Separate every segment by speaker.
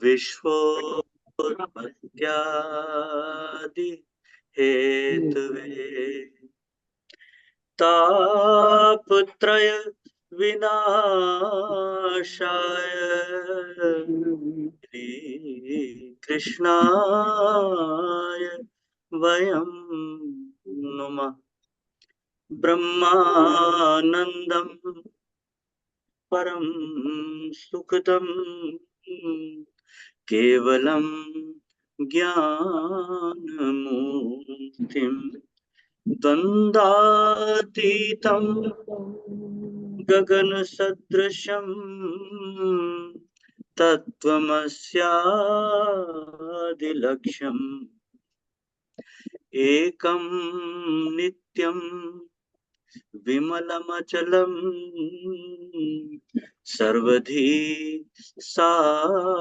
Speaker 1: विश्वोत्पत्त्यादि Hathaway तापत्रय विनाशाय कृष्णाय वयं नुमः। ब्रह्मानंदं परम सुखदं केवलं ज्ञानमूर्तिं द्वन्द्वातीतं गगनसदृशं तत्त्वमस्यादिलक्ष्यम् एकं नित्यं विमलमचलं सर्वधी साक्षिभूतम्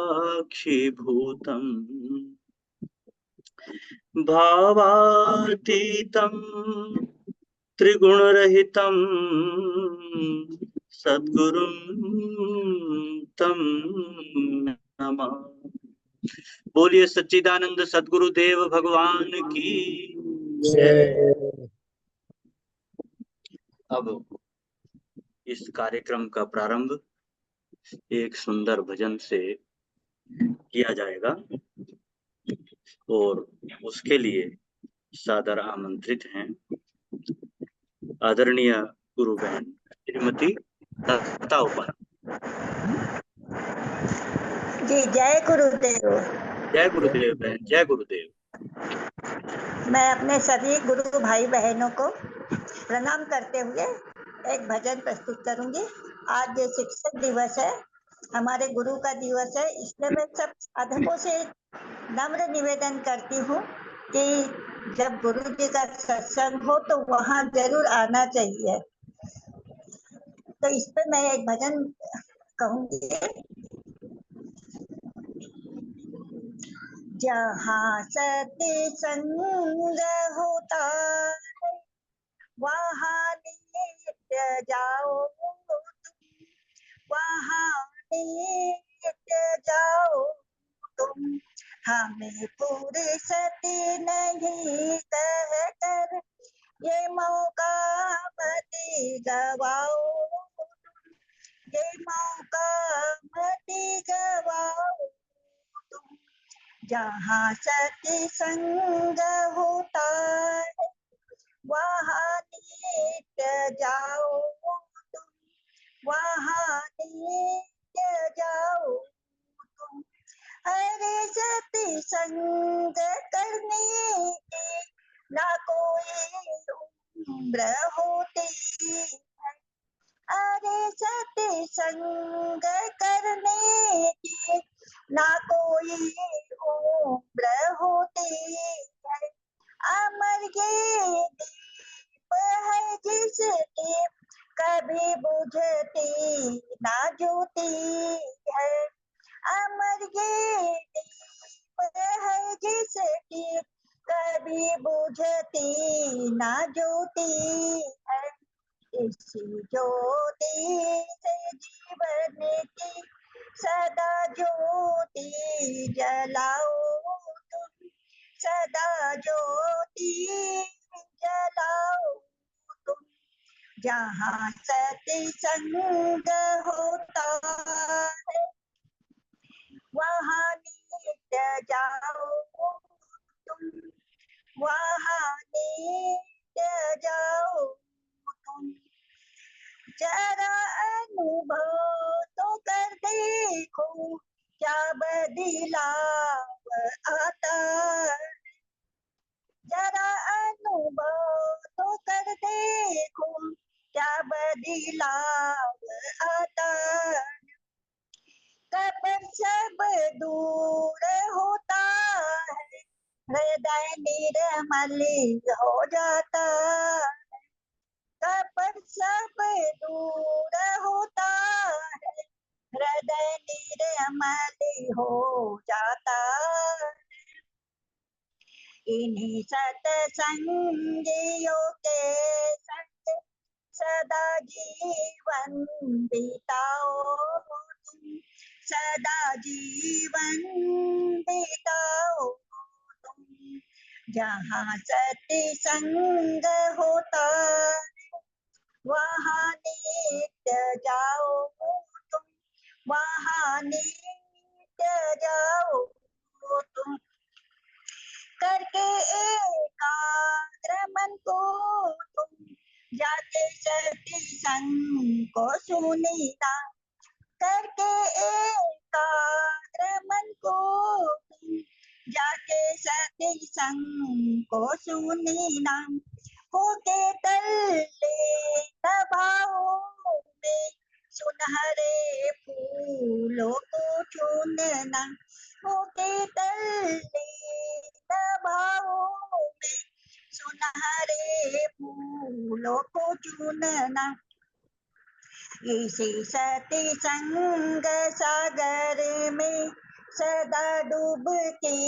Speaker 1: भावातीतं त्रिगुणरहितं सद्गुरुं तं नमः। बोलिए सच्चिदानंद सद्गुरुदेव भगवान की जय। अब इस कार्यक्रम का प्रारंभ एक सुंदर भजन से किया जाएगा और उसके लिए सादर आमंत्रित हैं आदरणीय गुरु बहन श्रीमती लता उपाध्याय
Speaker 2: जी। जय गुरुदेव।
Speaker 1: जय गुरुदेव बहन, जय गुरुदेव।
Speaker 2: मैं अपने सभी गुरु भाई बहनों को प्रणाम करते हुए एक भजन प्रस्तुत करूंगी। आज शिक्षक दिवस है, हमारे गुरु का दिवस है, इसलिए मैं सब साधकों से नम्र निवेदन करती हूँ कि जब गुरु जी का सत्संग हो तो वहाँ जरूर आना चाहिए। तो इस पे मैं एक भजन कहूंगी। जहाँ सत्संग होता है वहाँ नित्य जाओ तुम, वहाँ नित्य जाओ तुम। हमें फुर्सत नहीं कहकर ये मौका मत गवाओ, ये मौका मत गवाओ तुम। जहाँ सत्संग होता है वहाँ नित्य जाओ तुम, वहाँ नित्य जाओ तुम। अरे सत्संग करने की ना कोई उम्र होती है, अरे सत्संग करने की ना कोई उम्र होती है। अमर ये दीप है जिसकी कभी बुझती ना ज्योति है। अमर ये दीप है जिसकी कभी बुझती ना ज्योति है। इसी ज्योति से जीवन की सदा ज्योति जलाओ तुम, सदा ज्योति जलाओ तुम। जहाँ सत्संग होता है वहाँ नित्य जाओ तुम, वहाँ नित्य जाओ तुम। जरा अनुभव तो कर देखो क्या बदलाव आता है। जरा अनुभव तो कर देखो क्या बदलाव आता है। कपट सब दूर होता है, हृदय निर्मल हो जाता है। कपट सब दूर होता है, हृदय निर्मल हो जाता है। इन्हीं सत्संगियों के संग सदा जीवन बिताओ तुम, सदा जीवन बिताओ तुम, जहाँ सत्संग होता वहाँ नित्य जाओ तुम, वहाँ नित्य जाओ तुम। करके एकाग्र मन को तुम, जाके सत्संग को सुनीना। करके एकाग्र मन को तुम, जाके सत्संग को सुनीना। होके तल्ले दबाओ में सुनहरे फूलों को चूनना। होके तल्ले दबाओ में सुनहरे फूलों को चूनना। इसी सत्संग सागर में सदा डूबकी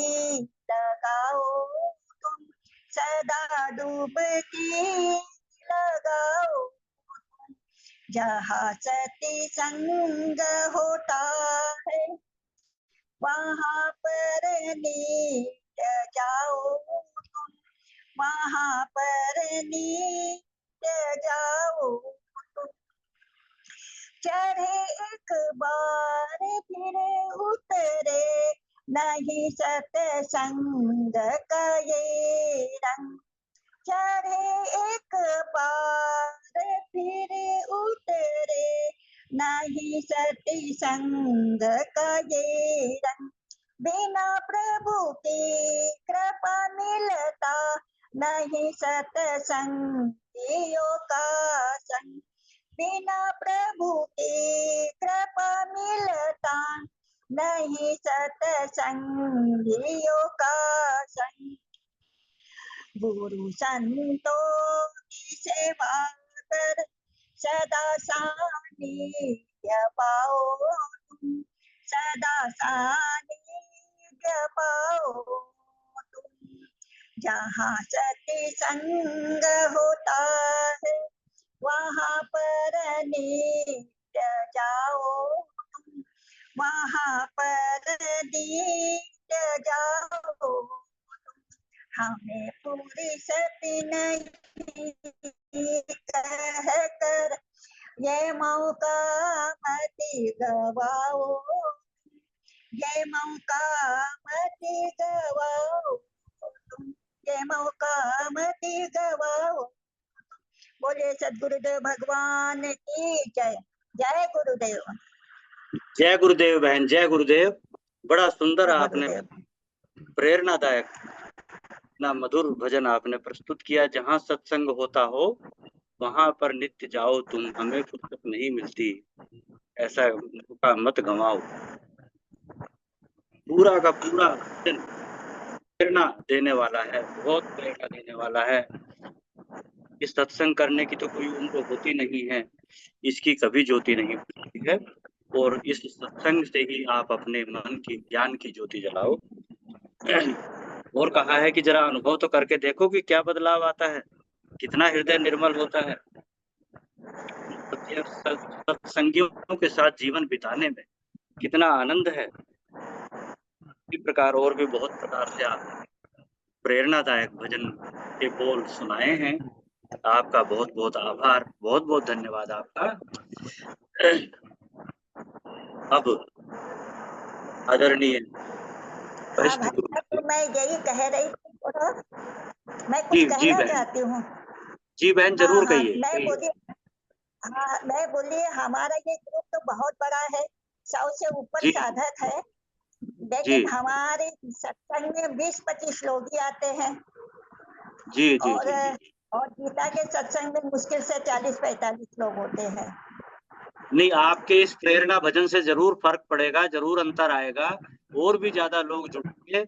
Speaker 2: लगाओ तुम, सदा डूबकी लगाओ तुम। जहाँ सत्संग होता है वहाँ पर नित्य जाओ तुम, वहाँ पर नित्य जाओ तुम। चढ़े एक बार फिर उतरे नहीं सत्संग का ये रंग। चढ़े एक बार फिर उतरे नहीं सत्संग का ये रंग। बिना प्रभु की कृपा मिलता नहीं सत्संगियों का संग। बिना प्रभु की कृपा मिलता नहीं सत्संगियों का संग। गुरु संतों की सेवा कर सदा सानिध्य पाओ तुम, सदा सानिध्य पाओ तुम। जहाँ सत्संग होता है वहाँ पर नित्य जाओ तुम, वहाँ पर नित्य जाओ। हमें पूरी सती नहीं कह कर ये मौका मत गवाओ, ये मौका मत गवाओ तुम, ये मौका मत गवाओ। बोले सद्गुरुदेव भगवान की जय। जय गुरुदेव।
Speaker 1: जय गुरुदेव बहन, जय गुरुदेव। बड़ा सुंदर आपने प्रेरणादायक ना मधुर भजन आपने प्रस्तुत किया। जहाँ सत्संग होता हो वहां पर नित्य जाओ तुम, हमें फुर्सत नहीं मिलती, ऐसा मौका मत गंवाओ। पूरा का पूरा भजन प्रेरणा देने वाला है, बहुत प्रेरणा देने वाला है। इस सत्संग करने की तो कोई उम्र होती नहीं है, इसकी कभी ज्योति नहीं बुझती है। और इस सत्संग से ही आप अपने मन की ज्ञान की ज्योति जलाओ। और कहा है कि जरा अनुभव तो करके देखो कि क्या बदलाव आता है, कितना हृदय निर्मल होता है। सत्संगियों के साथ जीवन बिताने में कितना आनंद है। इसी प्रकार और भी बहुत प्रकार से आप प्रेरणादायक भजन के बोल सुनाए हैं। आपका बहुत बहुत आभार, बहुत बहुत धन्यवाद आपका। अब आदरणीय
Speaker 2: तो मैं यही कह रही थी, मैं कुछ कहना चाहती हूँ।
Speaker 1: जी बहन, जरूर कहिए।
Speaker 2: मैं बोली हमारा ये ग्रुप तो बहुत बड़ा है, 100 से ऊपर साधक है, लेकिन हमारे सत्संग में 20-25 लोग ही आते हैं।
Speaker 1: जी जी
Speaker 2: और
Speaker 1: जी।
Speaker 2: और गीता के सत्संग में मुश्किल से 40-45 लोग होते हैं।
Speaker 1: नहीं, आपके इस प्रेरणा भजन से जरूर फर्क पड़ेगा, जरूर अंतर आएगा, और भी ज्यादा लोग जुड़ेंगे।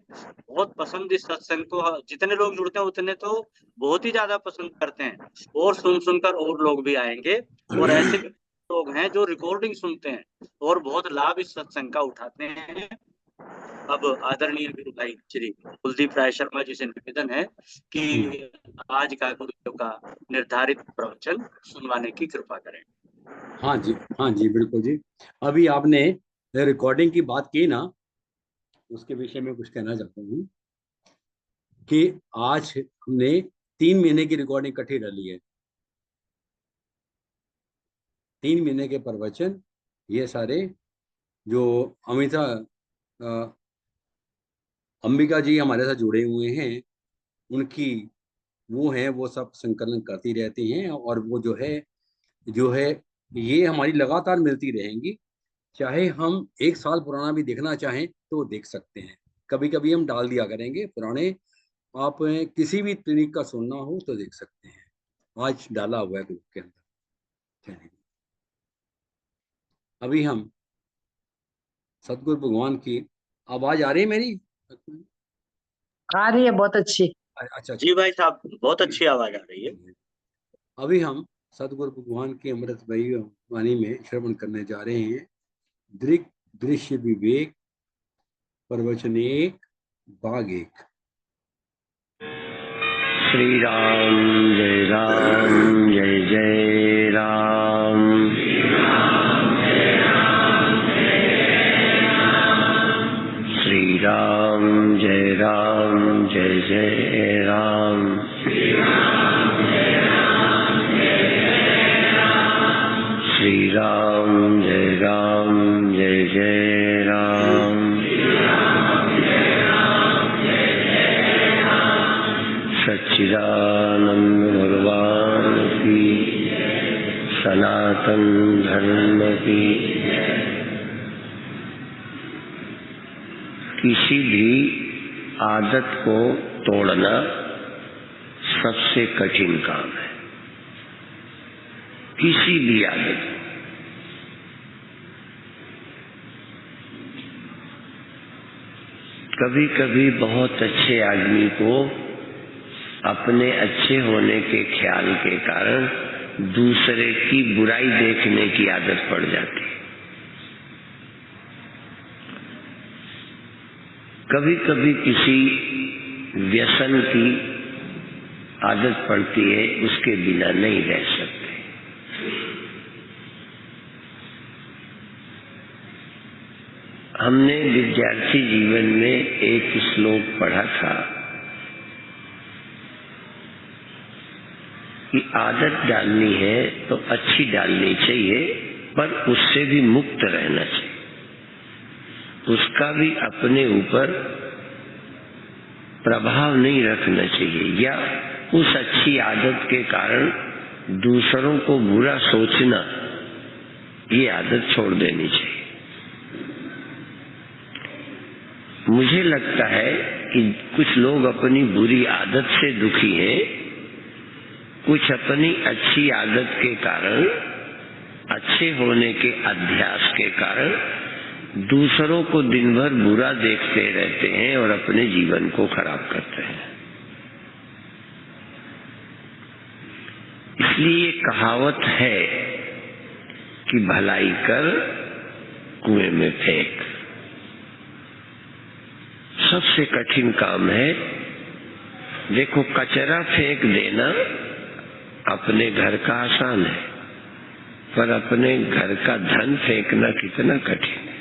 Speaker 1: बहुत पसंद इस सत्संग को, जितने लोग जुड़ते हैं उतने तो बहुत ही ज्यादा पसंद करते हैं, और सुनकर और लोग भी आएंगे। और ऐसे लोग हैं जो रिकॉर्डिंग सुनते हैं और बहुत लाभ इस सत्संग का उठाते हैं। अब आदरणीय गुरु भाई श्री कुलदीप राय शर्मा जी से निवेदन है कि आज का गुरुदेव का निर्धारित प्रवचन सुनवाने की कृपा करें।
Speaker 3: हाँ जी बिल्कुल जी। अभी आपने रिकॉर्डिंग की बात की ना, उसके विषय में कुछ कहना चाहता हूँ कि आज हमने 3 महीने की रिकॉर्डिंग इकट्ठी डाली है। 3 महीने के प्रवचन, ये सारे जो अंबिका जी हमारे साथ जुड़े हुए हैं, उनकी वो हैं, वो सब संकलन करती रहती हैं, और वो जो है ये हमारी लगातार मिलती रहेंगी। चाहे हम 1 साल पुराना भी देखना चाहें तो देख सकते हैं। कभी कभी हम डाल दिया करेंगे पुराने, आप किसी भी तरीक का सुनना हो तो देख सकते हैं। आज डाला हुआ है ग्रुप के अंदर। अभी हम सतगुरु भगवान की आवाज आ रही है मेरी?
Speaker 4: आ रही है, बहुत अच्छी।
Speaker 3: अच्छा
Speaker 1: जी भाई साहब, बहुत अच्छी आवाज आ रही है।
Speaker 3: अभी हम सतगुरु भगवान की अमृतमयी वाणी में श्रवण करने जा रहे हैं। दृक दृश्य विवेक, प्रवचन 1, भाग 1।
Speaker 5: श्री राम जय राम, जय जय राम। श्री राम जय राम, जय जय राम। श्री राम जय राम, जय जय राम। सच्चिदानंद भगवान की, सनातन धर्म की। किसी भी आदत को तोड़ना सबसे कठिन काम है। किसी भी आदत। कभी कभी बहुत अच्छे आदमी को अपने अच्छे होने के ख्याल के कारण दूसरे की बुराई देखने की आदत पड़ जाती है। कभी कभी किसी व्यसन की आदत पड़ती है, उसके बिना नहीं रह सकते। हमने विद्यार्थी जीवन में एक श्लोक पढ़ा था कि आदत डालनी है तो अच्छी डालनी चाहिए, पर उससे भी मुक्त रहना चाहिए। उसका भी अपने ऊपर प्रभाव नहीं रखना चाहिए, या उस अच्छी आदत के कारण दूसरों को बुरा सोचना, ये आदत छोड़ देनी चाहिए। मुझे लगता है कि कुछ लोग अपनी बुरी आदत से दुखी हैं, कुछ अपनी अच्छी आदत के कारण, अच्छे होने के अध्यास के कारण दूसरों को दिन भर बुरा देखते रहते हैं और अपने जीवन को खराब करते हैं। इसलिए कहावत है कि भलाई कर, कुएं में फेंक। सबसे कठिन काम है। देखो, कचरा फेंक देना अपने घर का आसान है, पर अपने घर का धन फेंकना कितना कठिन है।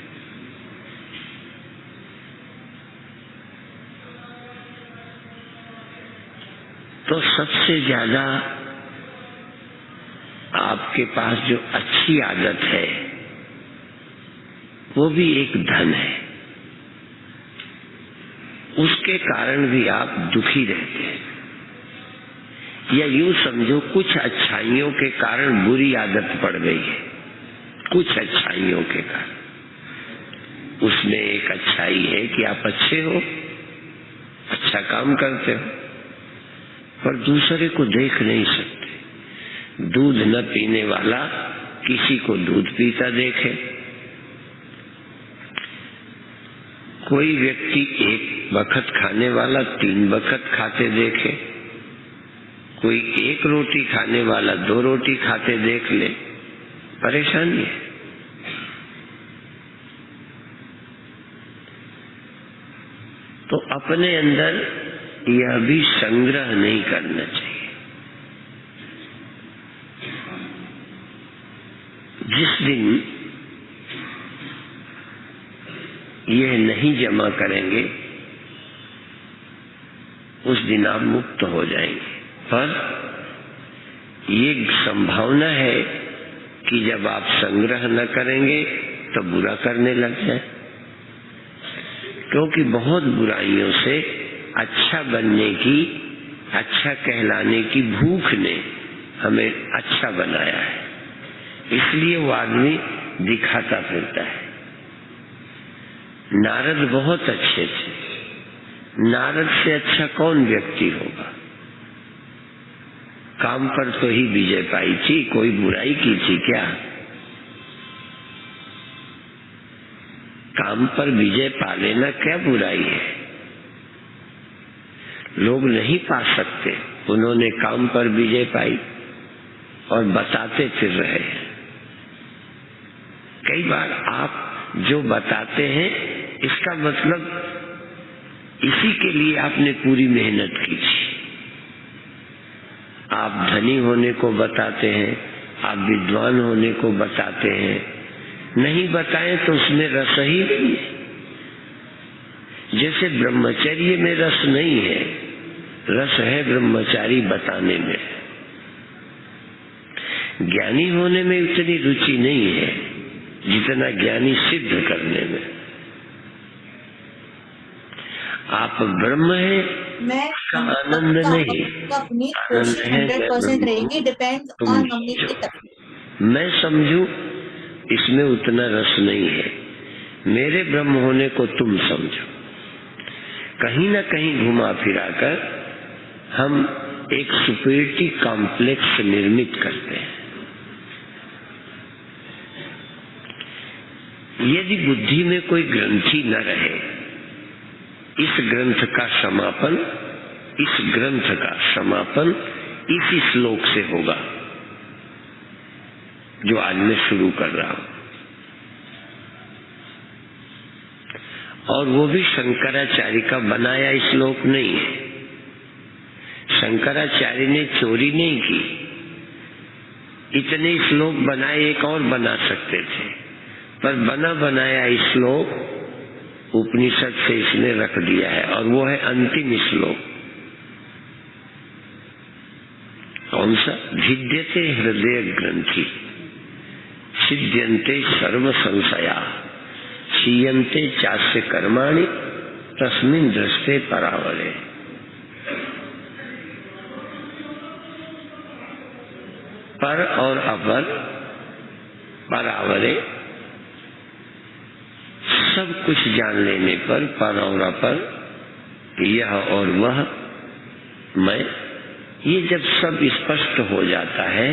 Speaker 5: तो सबसे ज्यादा आपके पास जो अच्छी आदत है, वो भी एक धन है। उसके कारण भी आप दुखी रहते हैं, या यूं समझो कुछ अच्छाइयों के कारण बुरी आदत पड़ गई है। कुछ अच्छाइयों के कारण। उसमें एक अच्छाई है कि आप अच्छे हो, अच्छा काम करते हो, पर दूसरे को देख नहीं सकते। दूध न पीने वाला किसी को दूध पीता देखे। कोई व्यक्ति एक वक्त खाने वाला 3 वक्त खाते देखे। कोई एक रोटी खाने वाला 2 रोटी खाते देख ले, परेशानी है। तो अपने अंदर यह भी संग्रह नहीं करना चाहिए। जिस दिन नहीं जमा करेंगे उस दिन आप मुक्त हो जाएंगे। पर ये संभावना है कि जब आप संग्रह न करेंगे तो बुरा करने लग जाए, क्योंकि बहुत बुराइयों से अच्छा बनने की, अच्छा कहलाने की भूख ने हमें अच्छा बनाया है, इसलिए वो आदमी दिखाता फिरता है। नारद बहुत अच्छे थे, नारद से अच्छा कौन व्यक्ति होगा। काम पर तो ही विजय पाई थी, कोई बुराई की थी क्या? काम पर विजय पा लेना क्या बुराई है? लोग नहीं पा सकते, उन्होंने काम पर विजय पाई और बताते फिर रहे। कई बार आप जो बताते हैं इसका मतलब इसी के लिए आपने पूरी मेहनत की थी। आप धनी होने को बताते हैं, आप विद्वान होने को बताते हैं, नहीं बताएं तो उसमें रस ही नहीं है। जैसे ब्रह्मचर्य में रस नहीं है, रस है ब्रह्मचारी बताने में। ज्ञानी होने में उतनी रुचि नहीं है जितना ज्ञानी सिद्ध करने में। आप ब्रह्म है, उसका आनंद नहीं,
Speaker 6: अपनी
Speaker 5: आनंद
Speaker 6: कोशिश
Speaker 5: है
Speaker 6: 100% रहेगी, डिपेंड्स
Speaker 5: तुम
Speaker 6: ऑन हमने की
Speaker 5: समझो। मैं समझू इसमें उतना रस नहीं है, मेरे ब्रह्म होने को तुम समझो। कहीं ना कहीं घुमा फिरा कर हम एक सुपीरियरिटी कॉम्प्लेक्स निर्मित करते हैं। यदि बुद्धि में कोई ग्रंथि न रहे, इस ग्रंथ का समापन इसी श्लोक से होगा जो आज मैं शुरू कर रहा हूं, और वो भी शंकराचार्य का बनाया श्लोक नहीं है। शंकराचार्य ने चोरी नहीं की, इतने श्लोक बनाए, एक और बना सकते थे, पर बना बनाया श्लोक उपनिषद से इसने रख दिया है, और वो है अंतिम श्लोक। कौन सा? भिद्यते हृदय ग्रंथि, छिद्यन्ते सर्व संशया, क्षीयन्ते चास्य कर्माणि, तस्मिन् दृष्टे परावरे। पर और अपर, परावरे, सब कुछ जान लेने पर, पर और अपर, यह और वह, मैं, ये जब सब स्पष्ट हो जाता है,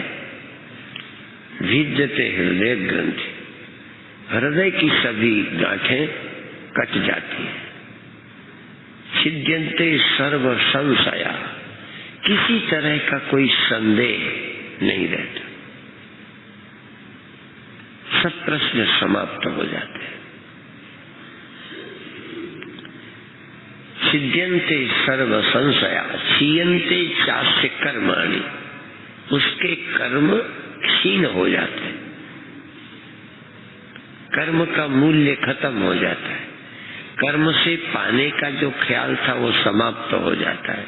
Speaker 5: भिद्यते हृदय ग्रंथि, हृदय की सभी गांठें कट जाती हैं। छिद्यन्ते सर्व संशया, किसी तरह का कोई संदेह नहीं रहता, सब प्रश्न समाप्त हो जाते हैं। छिद्यन्ते सर्व संशया, क्षीयन्ते चास्य कर्माणि, उसके कर्म क्षीण हो जाते हैं, कर्म का मूल्य खत्म हो जाता है, कर्म से पाने का जो ख्याल था वो समाप्त हो जाता है,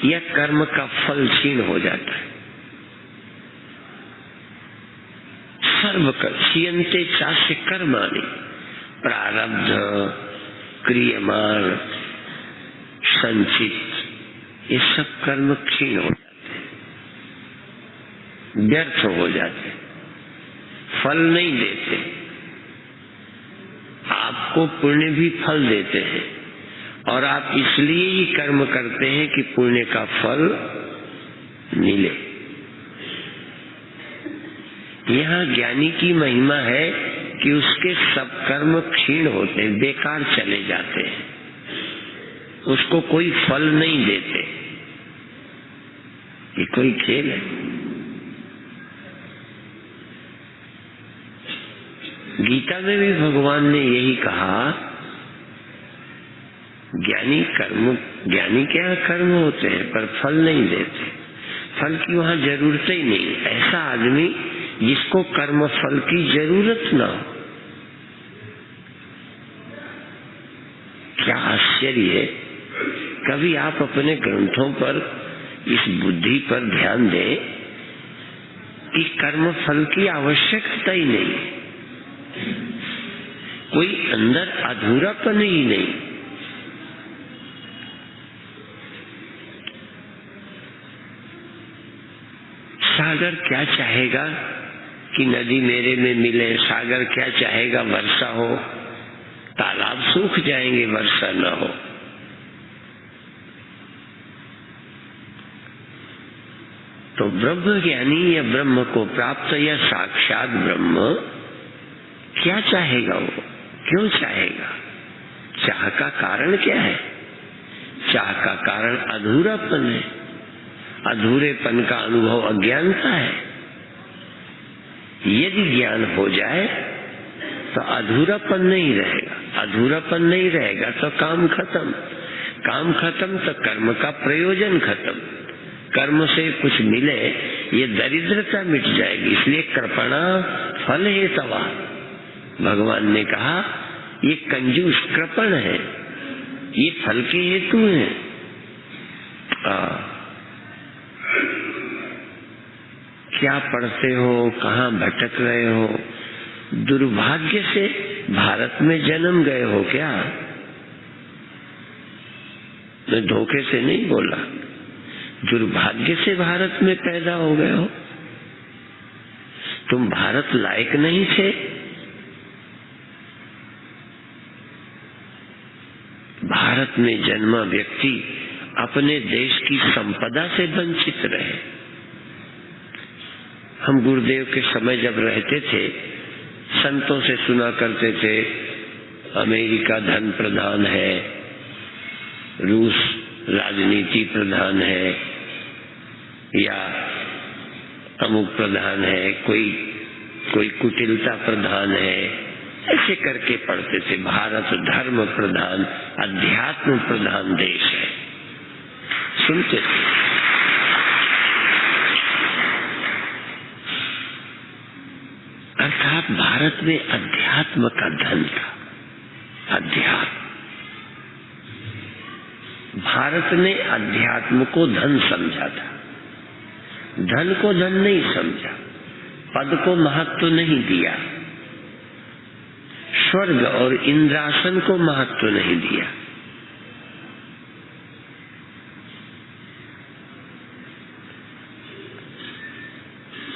Speaker 5: या कर्म का फल क्षीण हो जाता है। सर्व क्षीयन्ते चास्य कर्माणि, प्रारब्ध, क्रियमाण, संचित, ये सब कर्म क्षीण हो जाते हैं, व्यर्थ हो जाते हैं, फल नहीं देते। आपको पुण्य भी फल देते हैं, और आप इसलिए ही कर्म करते हैं कि पुण्य का फल मिले। यहाँ ज्ञानी की महिमा है कि उसके सब कर्म क्षीण होते हैं, बेकार चले जाते हैं, उसको कोई फल नहीं देते। ये कोई खेल है? गीता में भी भगवान ने यही कहा, ज्ञानी के यहाँ कर्म होते हैं पर फल नहीं देते, फल की वहां जरूरत ही नहीं। ऐसा आदमी जिसको कर्म फल की जरूरत ना हो, क्या आश्चर्य है। कभी आप अपने ग्रंथों पर इस बुद्धि पर ध्यान दें कि कर्म फल की आवश्यकता ही नहीं, कोई अंदर अधूरापन ही नहीं। सागर क्या चाहेगा कि नदी मेरे में मिले, सागर क्या चाहेगा वर्षा हो, तालाब सूख जाएंगे वर्षा न हो। तो ब्रह्म ज्ञानी या ब्रह्म को प्राप्त या साक्षात ब्रह्म क्या चाहेगा, वो क्यों चाहेगा? चाह का कारण क्या है? चाह का कारण अधूरापन है। अधूरेपन का अनुभव अज्ञानता है। यदि ज्ञान हो जाए तो अधूरापन नहीं रहेगा। अधूरापन नहीं रहेगा तो काम खत्म। काम खत्म तो कर्म का प्रयोजन खत्म। कर्म से कुछ मिले ये दरिद्रता मिट जाएगी। इसलिए कृपणा फल है तवा। भगवान ने कहा ये कंजूस कृपण है, ये फल के हेतु है। क्या पढ़ते हो, कहाँ भटक रहे हो? दुर्भाग्य से भारत में जन्म गए हो क्या? मैं धोखे से नहीं बोला, दुर्भाग्य से भारत में पैदा हो गए हो। तुम भारत लायक नहीं थे। भारत में जन्मा व्यक्ति अपने देश की संपदा से वंचित रहे। हम गुरुदेव के समय जब रहते थे, संतों से सुना करते थे अमेरिका धन प्रधान है, रूस राजनीति प्रधान है, या अमुक प्रधान है, कोई कुटिलता प्रधान है। ऐसे करके पढ़ते थे। भारत धर्म प्रधान, अध्यात्म प्रधान देश है, सुनते थे। अर्थात भारत में अध्यात्म का धन था। अध्यात्म, भारत ने अध्यात्म को धन समझा था। धन को धन नहीं समझा, पद को महत्व नहीं दिया, स्वर्ग और इंद्रासन को महत्व नहीं दिया।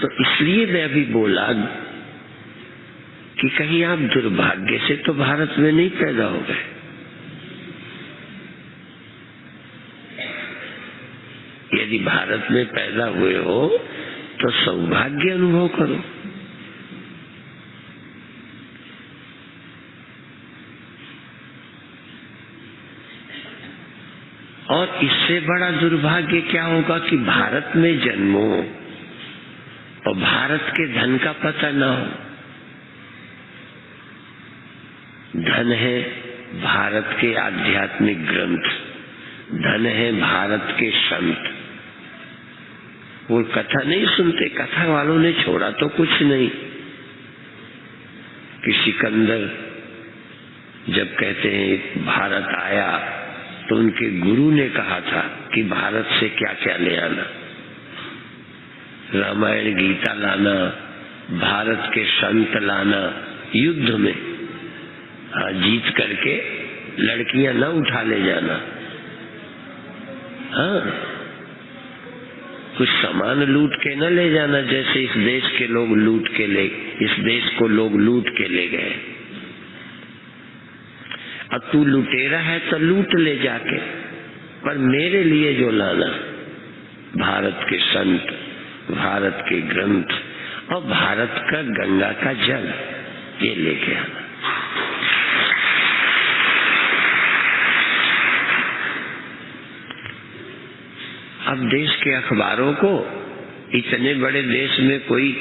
Speaker 5: तो इसलिए मैं अभी बोला कि कहीं आप दुर्भाग्य से तो भारत में नहीं पैदा हो गए। यदि भारत में पैदा हुए हो तो सौभाग्य अनुभव करो। और इससे बड़ा दुर्भाग्य क्या होगा कि भारत में जन्मो और भारत के धन का पता ना हो। धन है भारत के आध्यात्मिक ग्रंथ, धन है भारत के संत। वो कथा नहीं सुनते, कथा वालों ने छोड़ा तो कुछ नहीं। कि सिकंदर जब कहते हैं भारत आया तो उनके गुरु ने कहा था कि भारत से क्या क्या ले आना, रामायण गीता लाना, भारत के संत लाना, युद्ध में जीत करके लड़कियां न उठा ले जाना। हाँ, कुछ सामान लूट के न ले जाना, जैसे इस देश के लोग लूट के ले, इस देश को लोग लूट के ले गए। अब तू लुटेरा है तो लूट ले जाके, पर मेरे लिए जो लाना, भारत के संत, भारत के ग्रंथ और भारत का गंगा का जल, ये लेके आना। अब देश के अखबारों को, इतने बड़े देश में कोई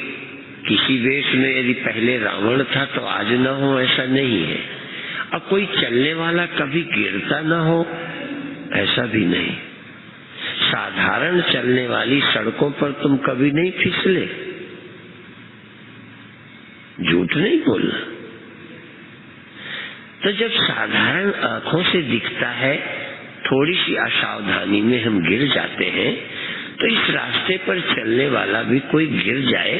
Speaker 5: किसी देश में यदि पहले रावण था तो आज न हो, ऐसा नहीं है। अब कोई चलने वाला कभी गिरता न हो, ऐसा भी नहीं। साधारण चलने वाली सड़कों पर तुम कभी नहीं फिसले, झूठ नहीं बोलना। तो जब साधारण आंखों से दिखता है, थोड़ी सी असावधानी में हम गिर जाते हैं, तो इस रास्ते पर चलने वाला भी कोई गिर जाए,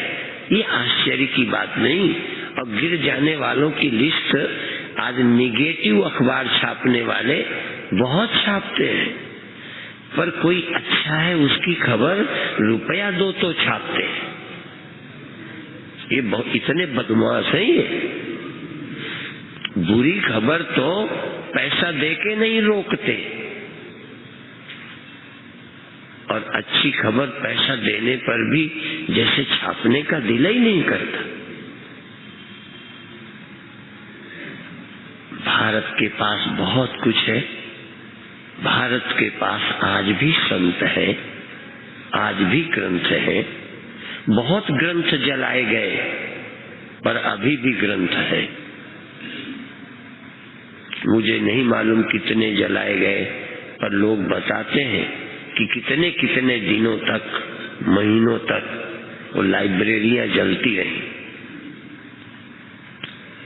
Speaker 5: ये आश्चर्य की बात नहीं। और गिर जाने वालों की लिस्ट आज निगेटिव अखबार छापने वाले बहुत छापते हैं, पर कोई अच्छा है उसकी खबर रुपया दो तो छापते हैं। ये इतने बदमाश हैं ये। बुरी खबर तो पैसा देके नहीं रोकते, और अच्छी खबर पैसा देने पर भी जैसे छापने का दिल ही नहीं करता। भारत के पास बहुत कुछ है। भारत के पास आज भी संत है, आज भी ग्रंथ है। बहुत ग्रंथ जलाए गए, पर अभी भी ग्रंथ है। मुझे नहीं मालूम कितने जलाए गए, पर लोग बताते हैं कि कितने कितने दिनों तक, महीनों तक वो लाइब्रेरियां जलती रही।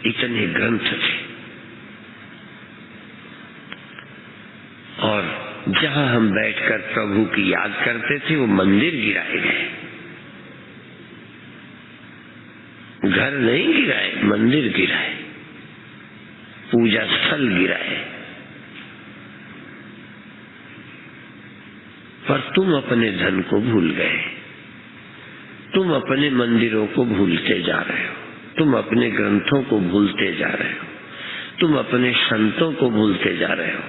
Speaker 5: इतने ग्रंथ थे। और जहां हम बैठकर प्रभु की याद करते थे, वो मंदिर गिराए गए। घर नहीं गिराए, मंदिर गिराए, पूजा स्थल गिराए। पर तुम अपने धन को भूल गए, तुम अपने मंदिरों को भूलते जा रहे हो, तुम अपने ग्रंथों को भूलते जा रहे हो, तुम अपने संतों को भूलते जा रहे हो।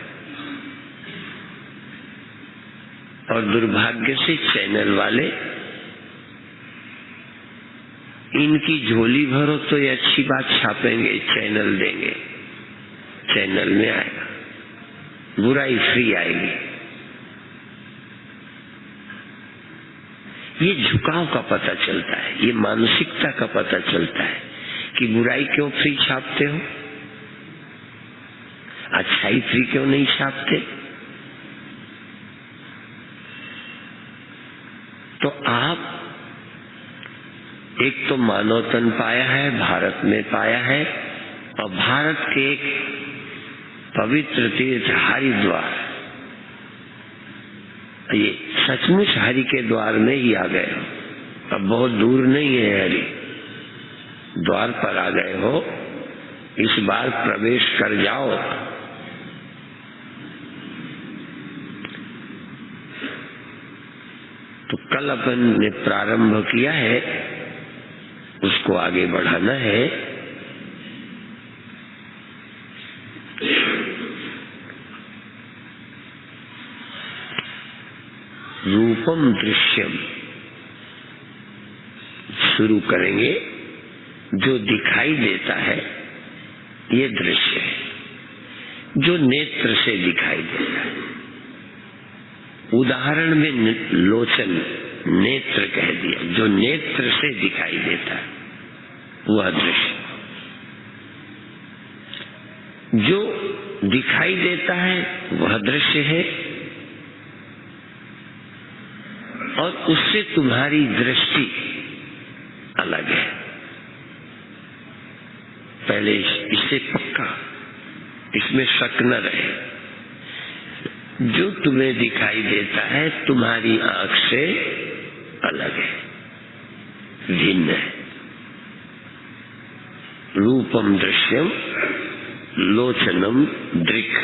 Speaker 5: और दुर्भाग्य से चैनल वाले इनकी झोली भरो तो ये अच्छी बात छापेंगे, चैनल देंगे, चैनल में आएगा, बुराई फ्री आएगी। ये झुकाव का पता चलता है, ये मानसिकता का पता चलता है कि बुराई क्यों फ्री छापते हो, अच्छाई फ्री क्यों नहीं छापते। तो आप एक तो मानव तन पाया है, भारत में पाया है, और भारत के एक पवित्र तीर्थ हरिद्वार, ये सचमुच हरि के द्वार में ही आ गए हो। अब बहुत दूर नहीं है, हरि द्वार पर आ गए हो। इस बार प्रवेश कर जाओ। तो कल अपन ने प्रारंभ किया है, उसको आगे बढ़ाना है। रूपम दृश्यम शुरू करेंगे। जो दिखाई देता है ये दृश्य है, जो नेत्र से दिखाई देता है। उदाहरण में लोचन नेत्र कह दिया, जो नेत्र से दिखाई देता है वह दृश्य। जो दिखाई देता है वह दृश्य है, और उससे तुम्हारी दृष्टि अलग है। पहले इससे पक्का, इसमें शक न रहे। जो तुम्हें दिखाई देता है तुम्हारी आंख से अलग है, भिन्न है। रूपम दृश्यम लोचनम दृक्।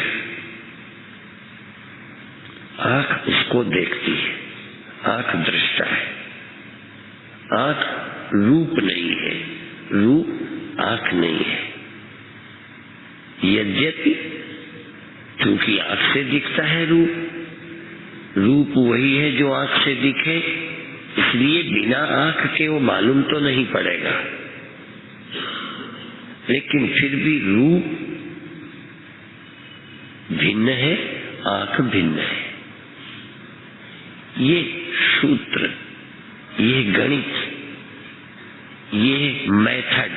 Speaker 5: आंख उसको देखती है, आंख दृष्टा है। आंख रूप नहीं है, रूप आंख नहीं है। यद्यपि क्योंकि आंख से दिखता है रूप, रूप वही है जो आंख से दिखे, इसलिए बिना आंख के वो मालूम तो नहीं पड़ेगा। लेकिन फिर भी रूप भिन्न है, आंख भिन्न है। ये सूत्र, ये गणित, ये मेथड,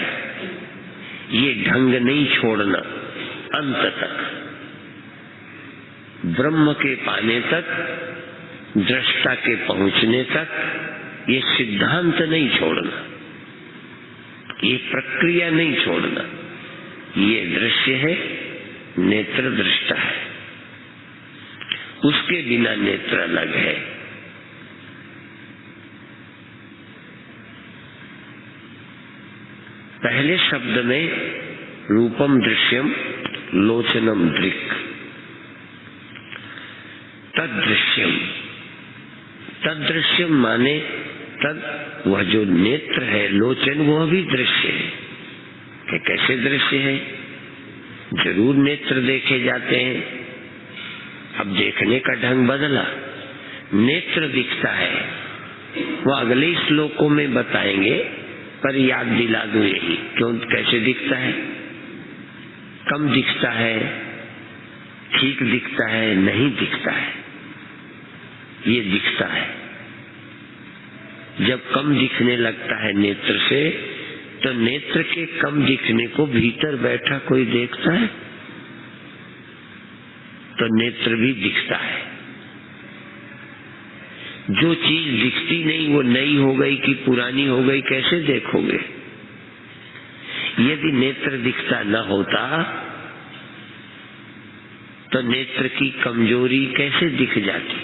Speaker 5: ये ढंग नहीं छोड़ना अंत तक, ब्रह्म के पाने तक, दृष्टा के पहुंचने तक। ये सिद्धांत नहीं छोड़ना, ये प्रक्रिया नहीं छोड़ना। ये दृश्य है, नेत्र दृष्टा है, उसके बिना नेत्र अलग है। पहले शब्द में रूपम दृश्यम लोचनम दृक्, तदृश्यम, तदृश्यम माने तद वह जो नेत्र है, लोचन वह भी दृश्य है। कि कैसे दृश्य है? जरूर नेत्र देखे जाते हैं, अब देखने का ढंग बदला, नेत्र दिखता है। वो अगले श्लोकों में बताएंगे, पर याद दिला दूं यही, क्यों कैसे दिखता है? कम दिखता है, ठीक दिखता है, नहीं दिखता है। ये दिखता है। जब कम दिखने लगता है नेत्र से, तो नेत्र के कम दिखने को भीतर बैठा कोई देखता है? तो नेत्र भी दिखता है। जो चीज दिखती नहीं वो नई हो गई कि पुरानी हो गई कैसे देखोगे? यदि नेत्र दिखता न होता तो नेत्र की कमजोरी कैसे दिख जाती?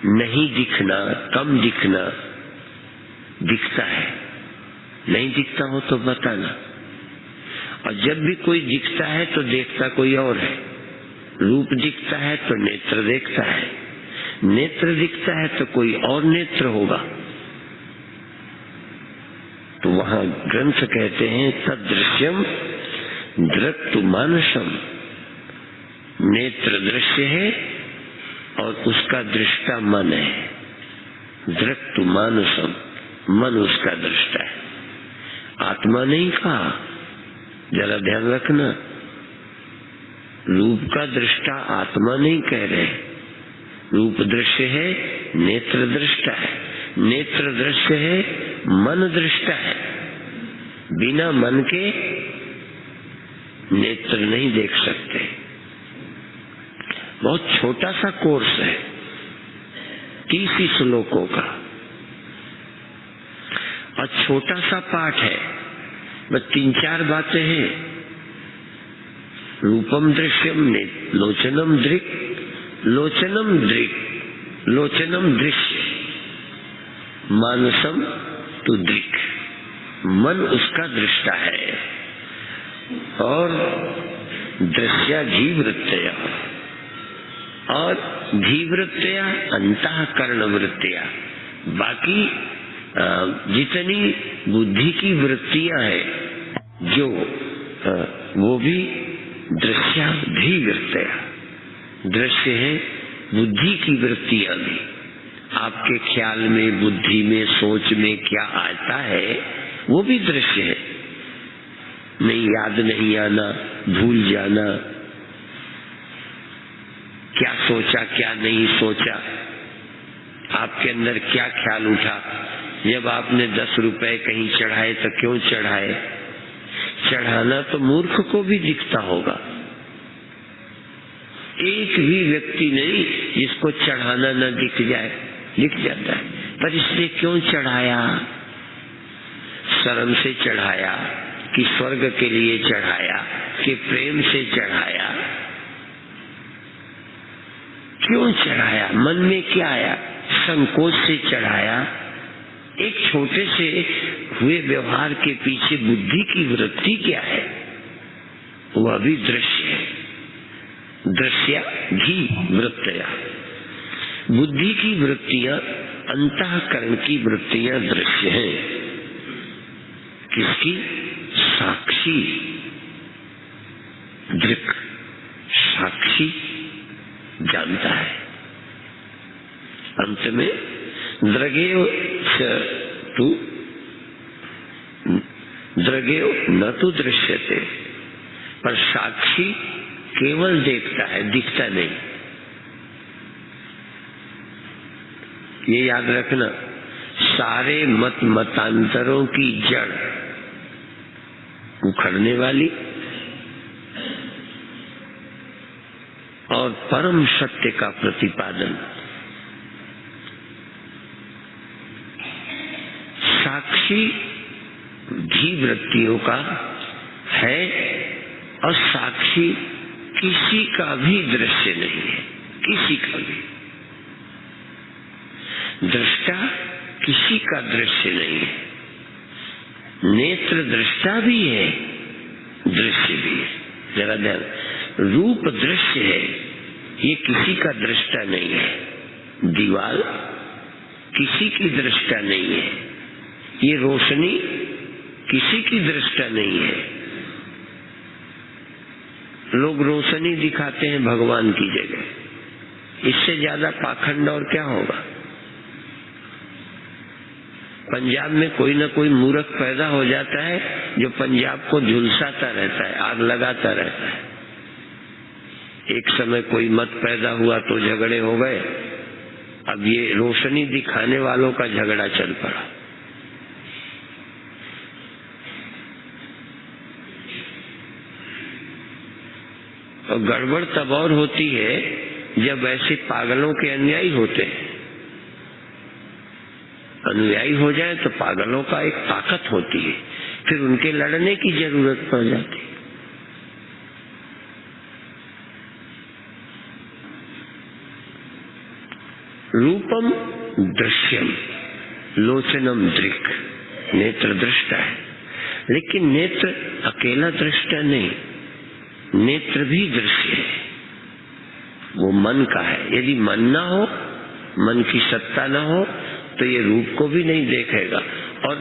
Speaker 5: नहीं दिखना, कम दिखना दिखता है। नहीं दिखता हो तो बताना। और जब भी कोई दिखता है तो देखता कोई और है। रूप दिखता है तो नेत्र देखता है, नेत्र दिखता है तो कोई और नेत्र होगा। तो वहां ग्रंथ कहते हैं तदृश्यम दृक्तु मानसम, नेत्र दृश्य है और उसका दृष्टा मन है। दृक्तु मानसम, मन उसका दृष्टा है, आत्मा नहीं कहा, जरा ध्यान रखना। रूप का दृष्टा आत्मा नहीं कह रहे। रूप दृश्य है, नेत्र दृष्टा है, नेत्र दृश्य है, मन दृष्टा है। बिना मन के नेत्र नहीं देख सकते। बहुत छोटा सा कोर्स है, 30 श्लोकों का, और छोटा सा पाठ है, बस 3-4 बातें हैं। रूपम दृश्यम लोचनम दृक्, लोचनम दृक्, लोचनम दृश्य, मानसम तु दृक्, मन उसका दृष्टा है। और दृश्या धीवृत्तया, और धीवृत्तया अंतःकरण वृत्तियां, बाकी जितनी बुद्धि की वृत्तियां हैं जो वो भी दृश्या धीवृत्तया, दृश्य है बुद्धि की वृत्तियां भी। आपके ख्याल में, बुद्धि में, सोच में क्या आता है वो भी दृश्य है। नहीं याद नहीं आना, भूल जाना, क्या सोचा क्या नहीं सोचा, आपके अंदर क्या ख्याल उठा। जब आपने 10 रुपए कहीं चढ़ाए तो क्यों चढ़ाए? चढ़ाना तो मूर्ख को भी दिखता होगा। एक भी व्यक्ति नहीं जिसको चढ़ाना न दिख जाए, दिख जाता है। पर इसने क्यों चढ़ाया? शर्म से चढ़ाया कि स्वर्ग के लिए चढ़ाया कि प्रेम से चढ़ाया? क्यों चढ़ाया? मन में क्या आया? संकोच से चढ़ाया। एक छोटे से हुए व्यवहार के पीछे बुद्धि की वृत्ति क्या है? वह भी दृश्य है। दृश्या घी वृत्तियां, बुद्धि की वृत्तियां, अंतःकरण की वृत्तियां दृश्य हैं। किसकी? साक्षी दृक्, साक्षी जानता है। अंत में द्रगेव तु द्रगेव न तो दृश्यते, पर साक्षी केवल देखता है, दिखता नहीं। ये याद रखना, सारे मतांतरों की जड़ उखड़ने वाली और परम सत्य का प्रतिपादन। साक्षी भी वृत्तियों का है और साक्षी किसी का भी दृश्य नहीं है, किसी का भी। दृष्टा किसी का दृश्य नहीं है। नेत्र दृष्टा भी है, दृश्य भी है। जरा ध्यान, रूप दृश्य है, ये किसी का दृष्टा नहीं है। दीवार किसी की दृष्टा नहीं है, ये रोशनी किसी की दृष्टा नहीं है। लोग रोशनी दिखाते हैं भगवान की जगह, इससे ज्यादा पाखंड और क्या होगा। पंजाब में कोई ना कोई मूर्ख पैदा हो जाता है जो पंजाब को झुलसाता रहता है, आग लगाता रहता है। एक समय कोई मत पैदा हुआ तो झगड़े हो गए, अब ये रोशनी दिखाने वालों का झगड़ा चल पड़ा। और गड़बड़ तब और होती है जब ऐसे पागलों के अनुयायी होते हैं। अनुयायी हो जाए तो पागलों का एक ताकत होती है, फिर उनके लड़ने की जरूरत पड़ जाती है। रूपम दृश्यम लोचनम दृक्, नेत्र दृष्टा है, लेकिन नेत्र अकेला दृष्टा नहीं, नेत्र भी दृश्य है। वो मन का है। यदि मन ना हो, मन की सत्ता ना हो, तो ये रूप को भी नहीं देखेगा और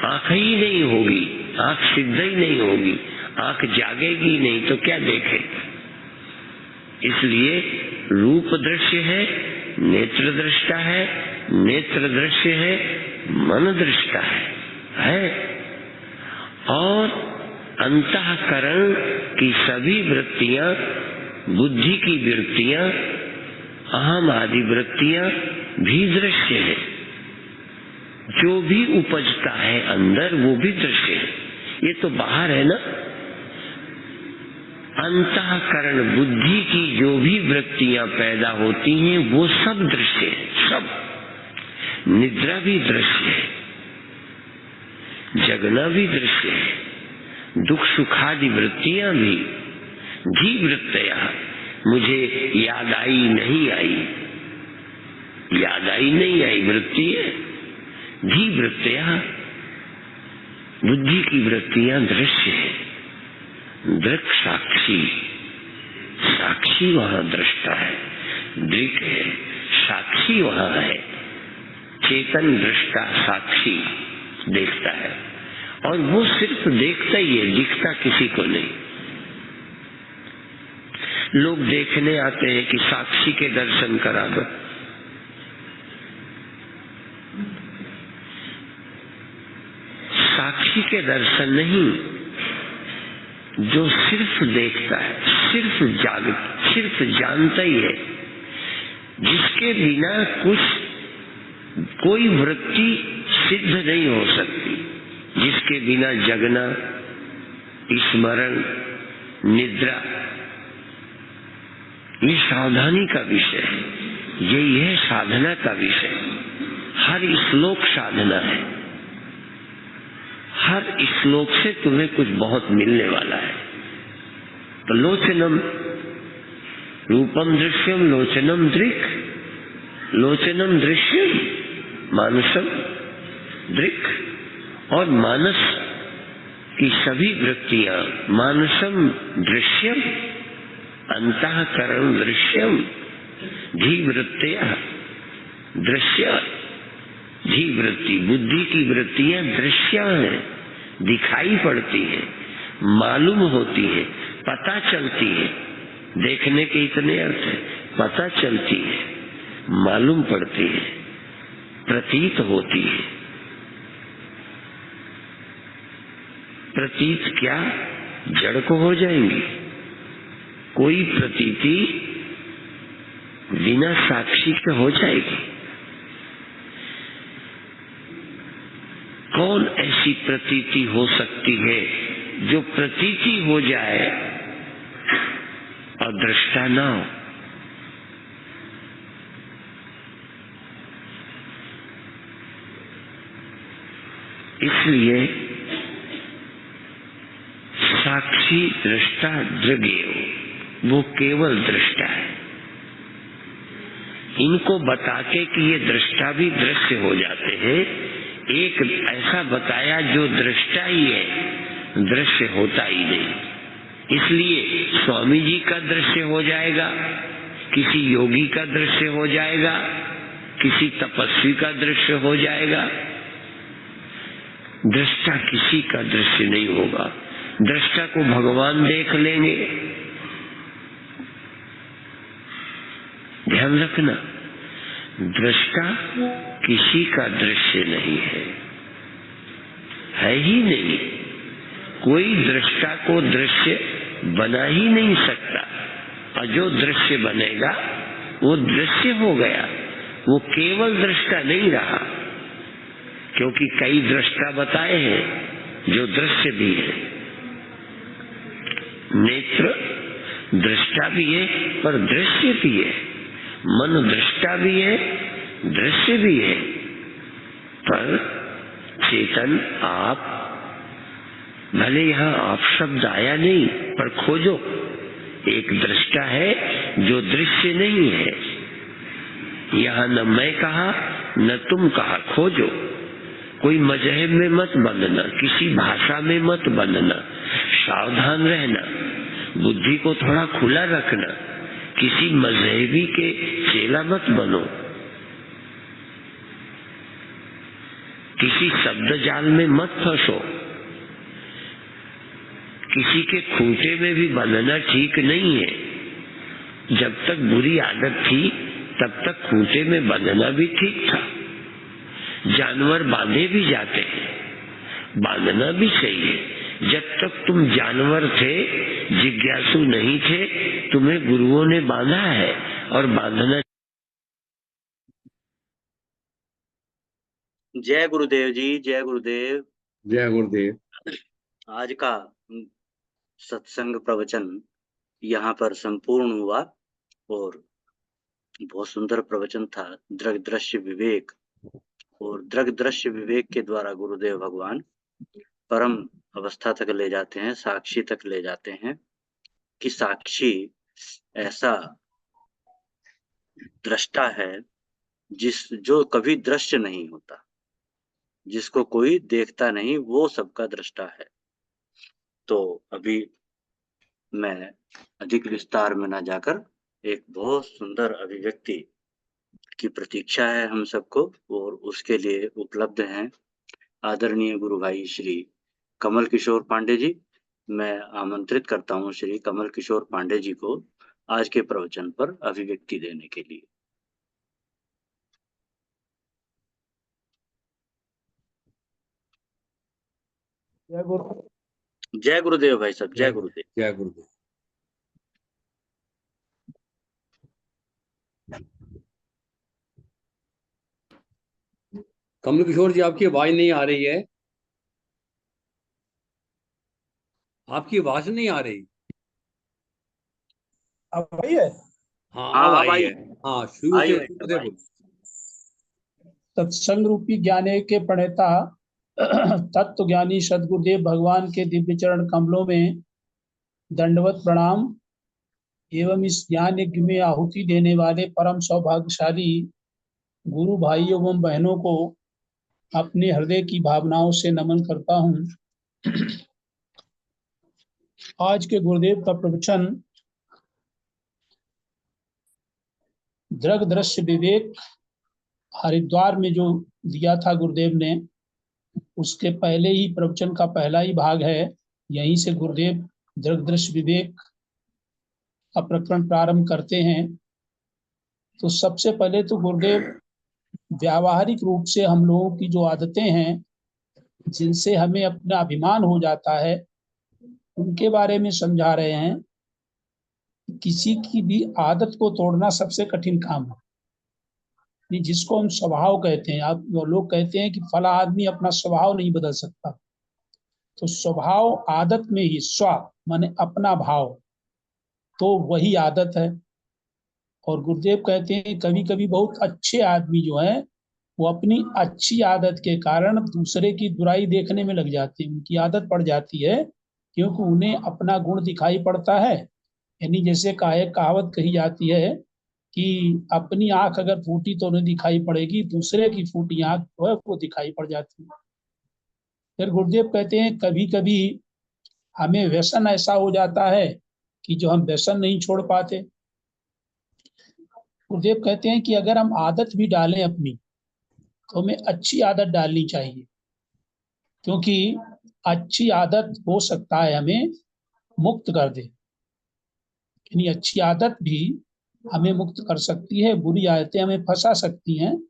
Speaker 5: आंख ही नहीं होगी, आंख सिद्ध ही नहीं होगी, आंख जागेगी नहीं तो क्या देखेगा। इसलिए रूप दृश्य है, नेत्र दृष्टा है, नेत्र दृश्य है, मन दृष्टा है। और अंतःकरण की सभी वृत्तियां, बुद्धि की वृत्तियां, अहम आदि वृत्तियां भी दृश्य है। जो भी उपजता है अंदर वो भी दृश्य है। ये तो बाहर है ना। अंतःकरण बुद्धि की जो भी वृत्तियां पैदा होती हैं वो सब दृश्य है, सब। निद्रा भी दृश्य है, जगना भी दृश्य है, दुख सुखादि वृत्तियां भी। धी वृत्तियां, मुझे याद आई नहीं आई, याद आई नहीं आई वृत्ति है। धी वृत्तियां, बुद्धि की वृत्तियां दृश्य है। दृक् साक्षी, साक्षी वहां दृष्टा है। दृक् है, साक्षी वहां है। चेतन दृष्टा साक्षी देखता है, और वो सिर्फ देखता ही है, दिखता किसी को नहीं। लोग देखने आते हैं कि साक्षी के दर्शन करा दो। साक्षी के दर्शन नहीं, जो सिर्फ देखता है, सिर्फ जानता ही है, जिसके बिना कोई वृत्ति सिद्ध नहीं हो सकती, जिसके बिना जगना, स्मरण, निद्रा, ये सावधानी का विषय है। यही है साधना का विषय। हर श्लोक साधना है। हर श्लोक से तुम्हें कुछ बहुत मिलने वाला है। तो लोचनम रूपम दृश्यम लोचनम दृक्, लोचनम दृश्यम मानसम दृक्। और मानस की सभी वृत्तियां, मानसम दृश्यम, अंतःकरण दृश्यम, धी वृत्तियां दृश्य। धी वृत्ति, बुद्धि की वृत्तियां दृश्य हैं, दिखाई पड़ती हैं, मालूम होती है, पता चलती है। देखने के इतने अर्थ है, पता चलती है, मालूम पड़ती है, प्रतीत होती है। प्रतीत क्या जड़ को हो जाएंगी। कोई प्रतीति बिना साक्षी के हो जाएगी। कौन ऐसी प्रतीति हो सकती है जो प्रतीति हो जाए और दृष्टा ना हो। इसलिए साक्षी दृष्टा दृगेव, वो केवल दृष्टा है। इनको बता के कि ये दृष्टा भी दृश्य हो जाते हैं, एक ऐसा बताया जो दृष्टा ही है, दृश्य होता ही नहीं। इसलिए स्वामी जी का दृश्य हो जाएगा, किसी योगी का दृश्य हो जाएगा, किसी तपस्वी का दृश्य हो जाएगा, दृष्टा किसी का दृश्य नहीं होगा। दृष्टा को भगवान देख लेंगे। ध्यान रखना, दृष्टा किसी का दृश्य नहीं है ही नहीं। कोई दृष्टा को दृश्य बना ही नहीं सकता, और जो दृश्य बनेगा वो दृश्य हो गया, वो केवल दृष्टा नहीं रहा, क्योंकि कई दृष्टा बताए हैं जो दृश्य भी है। नेत्र दृष्टा भी है पर दृश्य भी है, मन दृष्टा भी है दृश्य भी है, पर चेतन आप, भले यहाँ आप शब्द आया नहीं पर खोजो, एक दृष्टा है जो दृश्य नहीं है। यहाँ न मैं कहा न तुम कहा, खोजो। कोई मजहब में मत बंधना, किसी भाषा में मत बंधना, सावधान रहना, बुद्धि को थोड़ा खुला रखना, किसी मजहबी के चेला मत बनो, किसी शब्द जाल में मत फंसो, किसी के खूंटे में भी बंधना ठीक नहीं है। जब तक बुरी आदत थी तब तक खूंटे में बंधना भी ठीक था। जानवर बांधे भी जाते हैं, बांधना भी सही है। जब तक तुम जानवर थे, जिज्ञासु नहीं थे, तुम्हें गुरुओं ने बांधा है और बांधना।
Speaker 1: जय गुरुदेव जी, जय गुरुदेव।
Speaker 3: जय गुरुदेव।
Speaker 1: आज का सत्संग प्रवचन यहाँ पर संपूर्ण हुआ और बहुत सुंदर प्रवचन था। दृग दृश्य विवेक, और दृग दृश्य विवेक के द्वारा गुरुदेव भगवान परम अवस्था तक ले जाते हैं, साक्षी तक ले जाते हैं कि साक्षी ऐसा दृष्टा है जो कभी दृश्य नहीं होता, जिसको कोई देखता नहीं, वो सबका दृष्टा है। तो अभी मैं अधिक विस्तार में ना जाकर एक बहुत सुंदर अभिव्यक्ति की प्रतीक्षा है हम सबको, और उसके लिए उपलब्ध हैं आदरणीय गुरु भाई श्री कमल किशोर पांडे जी। मैं आमंत्रित करता हूं श्री कमल किशोर पांडे जी को आज के प्रवचन पर अभिव्यक्ति देने के लिए। जय गुरुदेव भाई साहब, जय गुरुदेव।
Speaker 3: जय गुरुदेव। कमल किशोर जी, आपकी आवाज नहीं आ रही है, आपकी आवाज नहीं आ रही।
Speaker 6: अब आई है?
Speaker 3: हाँ, अब आई है। हाँ, शुरू से बोलो।
Speaker 6: सत्संग रूपी ज्ञाने के प्रणेता तत्व ज्ञानी सदगुरुदेव भगवान के दिव्य चरण कमलों में दंडवत प्रणाम एवं इस ज्ञान यज्ञ में आहुति देने वाले परम सौभाग्यशाली गुरु भाइयों एवं बहनों को अपने हृदय की भावनाओं से नमन करता हूँ। आज के गुरुदेव का प्रवचन दृग दृश्य विवेक हरिद्वार में जो दिया था गुरुदेव ने, उसके पहले ही प्रवचन का पहला ही भाग है। यहीं से गुरुदेव दृग दृश्य विवेक का प्रकरण प्रारंभ करते हैं। तो सबसे पहले तो गुरुदेव व्यावहारिक रूप से हम लोगों की जो आदतें हैं, जिनसे हमें अपना अभिमान हो जाता है, उनके बारे में समझा रहे हैं। किसी की भी आदत को तोड़ना सबसे कठिन काम है, जिसको हम स्वभाव कहते हैं। आप लोग कहते हैं कि फला आदमी अपना स्वभाव नहीं बदल सकता, तो स्वभाव आदत में ही स्व माने अपना भाव, तो वही आदत है। और गुरुदेव कहते हैं कभी कभी बहुत अच्छे आदमी जो है वो अपनी अच्छी आदत के कारण दूसरे की बुराई देखने में लग जाते हैं। उनकी आदत पड़ जाती है क्योंकि उन्हें अपना गुण दिखाई पड़ता है। यानी जैसे कहावत कही जाती है कि अपनी आंख अगर फूटी तो नहीं दिखाई पड़ेगी, दूसरे की फूटी आंख जो है वो दिखाई पड़ जाती है। फिर गुरुदेव कहते हैं कभी कभी हमें व्यसन ऐसा हो जाता है कि जो हम व्यसन नहीं छोड़ पाते। गुरुदेव कहते हैं कि अगर हम आदत भी डालें अपनी, तो हमें अच्छी आदत डालनी चाहिए, क्योंकि अच्छी आदत हो सकता है हमें मुक्त कर दे। यानी अच्छी आदत भी हमें मुक्त कर सकती है, बुरी आदतें हमें फंसा सकती हैं।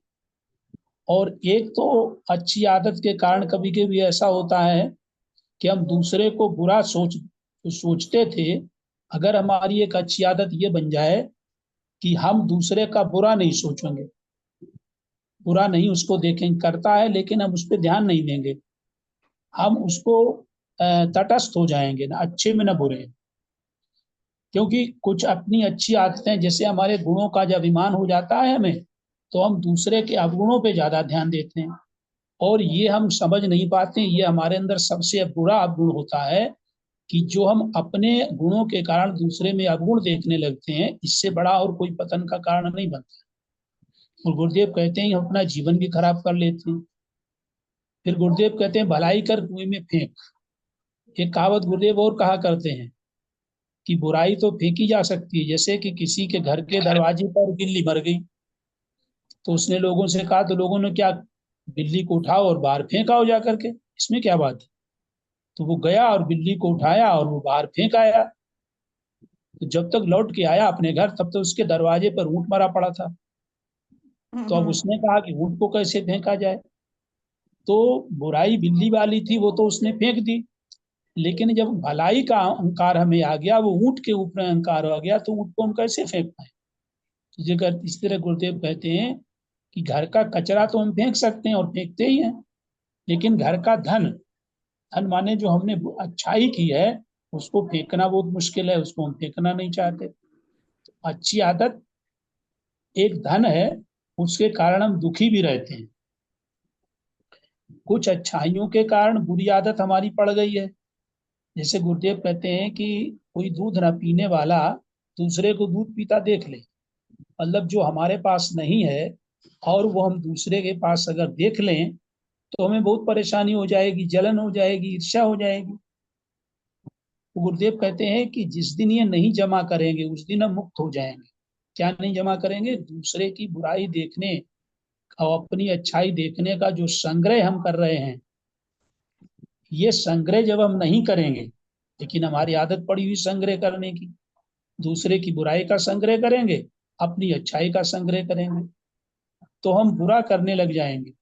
Speaker 6: और एक तो अच्छी आदत के कारण कभी कभी ऐसा होता है कि हम दूसरे को बुरा सोचते थे, अगर हमारी एक अच्छी आदत ये बन जाए कि हम दूसरे का बुरा नहीं सोचेंगे, बुरा नहीं उसको देखेंगे, करता है लेकिन हम उस पर ध्यान नहीं देंगे, हम उसको तटस्थ हो जाएंगे, ना अच्छे में ना बुरे। क्योंकि कुछ अपनी अच्छी आदतें, जैसे हमारे गुणों का जब अभिमान हो जाता है हमें, तो हम दूसरे के अवगुणों पे ज्यादा ध्यान देते हैं, और ये हम समझ नहीं पाते। ये हमारे अंदर सबसे बुरा अवगुण होता है कि जो हम अपने गुणों के कारण दूसरे में अवगुण देखने लगते हैं। इससे बड़ा और कोई पतन का कारण नहीं बनता। और गुरुदेव कहते हैं हम अपना जीवन भी खराब कर लेते हैं। फिर गुरुदेव कहते हैं भलाई कर कुएं में फेंक। एक कहावत गुरुदेव और कहा करते हैं कि बुराई तो फेंकी जा सकती है। जैसे कि किसी के घर के दरवाजे पर बिल्ली मर गई, तो उसने लोगों से कहा, तो लोगों ने क्या, बिल्ली को उठाओ और बाहर फेंकाओ जा करके, इसमें क्या बात है। तो वो गया और बिल्ली को उठाया और वो बाहर फेंक आया। तो जब तक लौट के आया अपने घर, तब तक उसके दरवाजे पर ऊंट मरा पड़ा था। तो अब उसने कहा कि ऊंट को कैसे फेंका जाए। तो बुराई बिल्ली वाली थी, वो तो उसने फेंक दी, लेकिन जब भलाई का अहंकार हमें आ गया, वो ऊंट के ऊपर अहंकार आ गया, तो ऊंट को हम कैसे फेंक पाए। इस तरह गुरुदेव कहते हैं कि घर का कचरा तो हम फेंक सकते हैं और फेंकते ही हैं, लेकिन घर का धन, धन माने जो हमने अच्छाई की है, उसको फेंकना बहुत मुश्किल है, उसको हम फेंकना नहीं चाहते। तो अच्छी आदत एक धन है, उसके कारण हम दुखी भी रहते हैं। कुछ अच्छाइयों के कारण बुरी आदत हमारी पड़ गई है। जैसे गुरुदेव कहते हैं कि कोई दूध न पीने वाला दूसरे को दूध पीता देख ले, मतलब जो हमारे पास नहीं है और वो हम दूसरे के पास अगर देख लें, तो हमें बहुत परेशानी हो जाएगी, जलन हो जाएगी, ईर्ष्या हो जाएगी। तो गुरुदेव कहते हैं कि जिस दिन ये नहीं जमा करेंगे, उस दिन हम मुक्त हो जाएंगे। क्या नहीं जमा करेंगे? दूसरे की बुराई देखने और अपनी अच्छाई देखने का जो संग्रह हम कर रहे हैं, ये संग्रह जब हम नहीं करेंगे, लेकिन हमारी आदत पड़ी हुई संग्रह करने की, दूसरे की बुराई का संग्रह करेंगे, अपनी अच्छाई का संग्रह करेंगे, तो हम बुरा करने लग जाएंगे।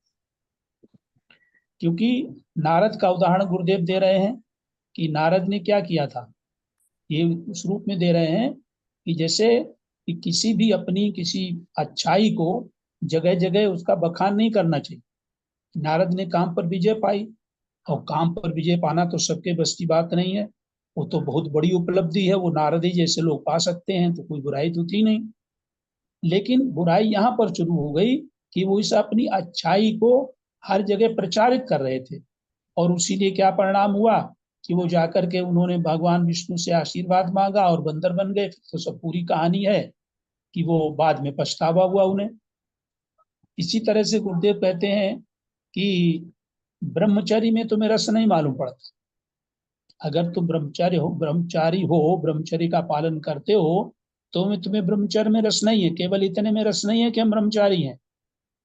Speaker 6: क्योंकि नारद का उदाहरण गुरुदेव दे रहे हैं कि नारद ने क्या किया था, ये उस रूप में दे रहे हैं कि जैसे कि किसी भी अपनी किसी अच्छाई को जगह जगह उसका बखान नहीं करना चाहिए। नारद ने काम पर विजय पाई, और काम पर विजय पाना तो सबके बस की बात नहीं है, वो तो बहुत बड़ी उपलब्धि है, वो नारद ही जैसे लोग पा सकते हैं, तो कोई बुराई तो थी नहीं। लेकिन बुराई यहाँ पर शुरू हो गई कि वो इस अपनी अच्छाई को हर जगह प्रचारित कर रहे थे, और उसीलिए क्या परिणाम हुआ कि वो जाकर के उन्होंने भगवान विष्णु से आशीर्वाद मांगा और बंदर बन गए। तो सब पूरी कहानी है कि वो बाद में पछतावा हुआ उन्हें। इसी तरह से गुरुदेव कहते हैं कि ब्रह्मचर्य में तुम्हें रस नहीं मालूम पड़ता। अगर तुम ब्रह्मचारी का पालन करते हो, तो तुम्हें ब्रह्मचर्य में रस नहीं है। केवल इतने में रस नहीं है कि हम ब्रह्मचारी हैं,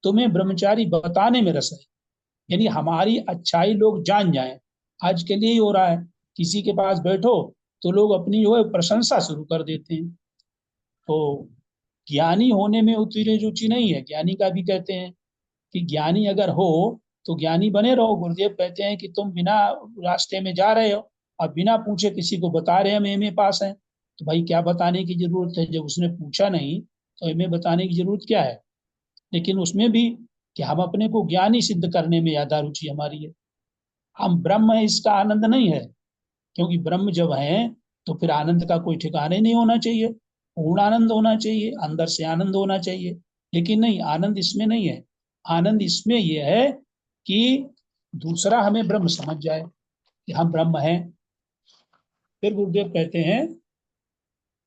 Speaker 6: तुम्हें ब्रह्मचारी बताने में रस है। यानी हमारी अच्छाई लोग जान जाएं। आज के लिए ही हो रहा है, किसी के पास बैठो तो लोग अपनी जो है प्रशंसा शुरू कर देते हैं। तो ज्ञानी होने में उतनी रुचि नहीं है। ज्ञानी का भी कहते हैं कि ज्ञानी अगर हो तो ज्ञानी बने रहो। गुरुदेव कहते हैं कि तुम बिना रास्ते में जा रहे हो और बिना पूछे किसी को बता रहे हम एमए पास हैं, तो भाई क्या बताने की जरूरत है। जब उसने पूछा नहीं तो एमए बताने की जरूरत क्या है। लेकिन उसमें भी कि हम अपने को ज्ञानी सिद्ध करने में ज्यादा रुचि हमारी है। हम ब्रह्म है इसका आनंद नहीं है, क्योंकि ब्रह्म जब है तो फिर आनंद का कोई ठिकाने नहीं होना चाहिए। पूर्ण आनंद होना चाहिए, अंदर से आनंद होना चाहिए। लेकिन नहीं, आनंद इसमें नहीं है। आनंद इसमें यह है कि दूसरा हमें ब्रह्म समझ जाए कि हम ब्रह्म हैं। फिर गुरुदेव कहते हैं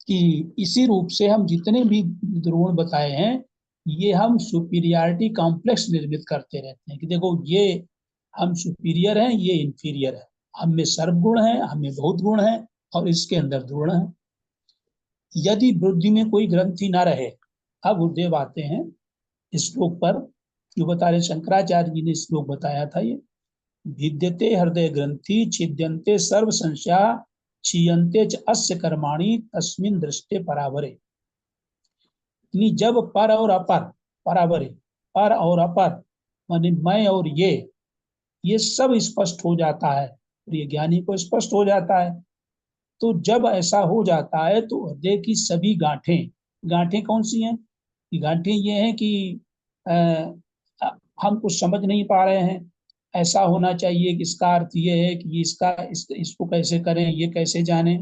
Speaker 6: कि इसी रूप से हम जितने भी द्रोण बताए हैं, ये हम सुपीरियरिटी कॉम्प्लेक्स निर्मित करते रहते हैं कि देखो ये हम सुपीरियर हैं, ये इंफीरियर है, हम में सर्वगुण है, हमें बहुत गुण है, और इसके अंदर द्रोण है। यदि बुद्धि में कोई ग्रंथि ना रहे, अब गुरुदेव आते हैं श्लोक पर, जो बता रहे शंकराचार्य जी ने श्लोक बताया था, ये भिद्यते हृदय ग्रंथि छिद्यन्ते सर्व संशया क्षीयन्ते च अस्य कर्माणि तस्मिन् दृष्टे परावरे। जब पर और अपर, परावरे, पर और अपर माने मैं और ये सब स्पष्ट हो जाता है, ये ज्ञानी को स्पष्ट हो जाता है। तो जब ऐसा हो जाता है तो हृदय की सभी गांठें कौन सी हैं? गांठें ये हैं कि हम कुछ समझ नहीं पा रहे हैं, ऐसा होना चाहिए कि इसका अर्थ ये है कि इसको कैसे करें, ये कैसे जाने,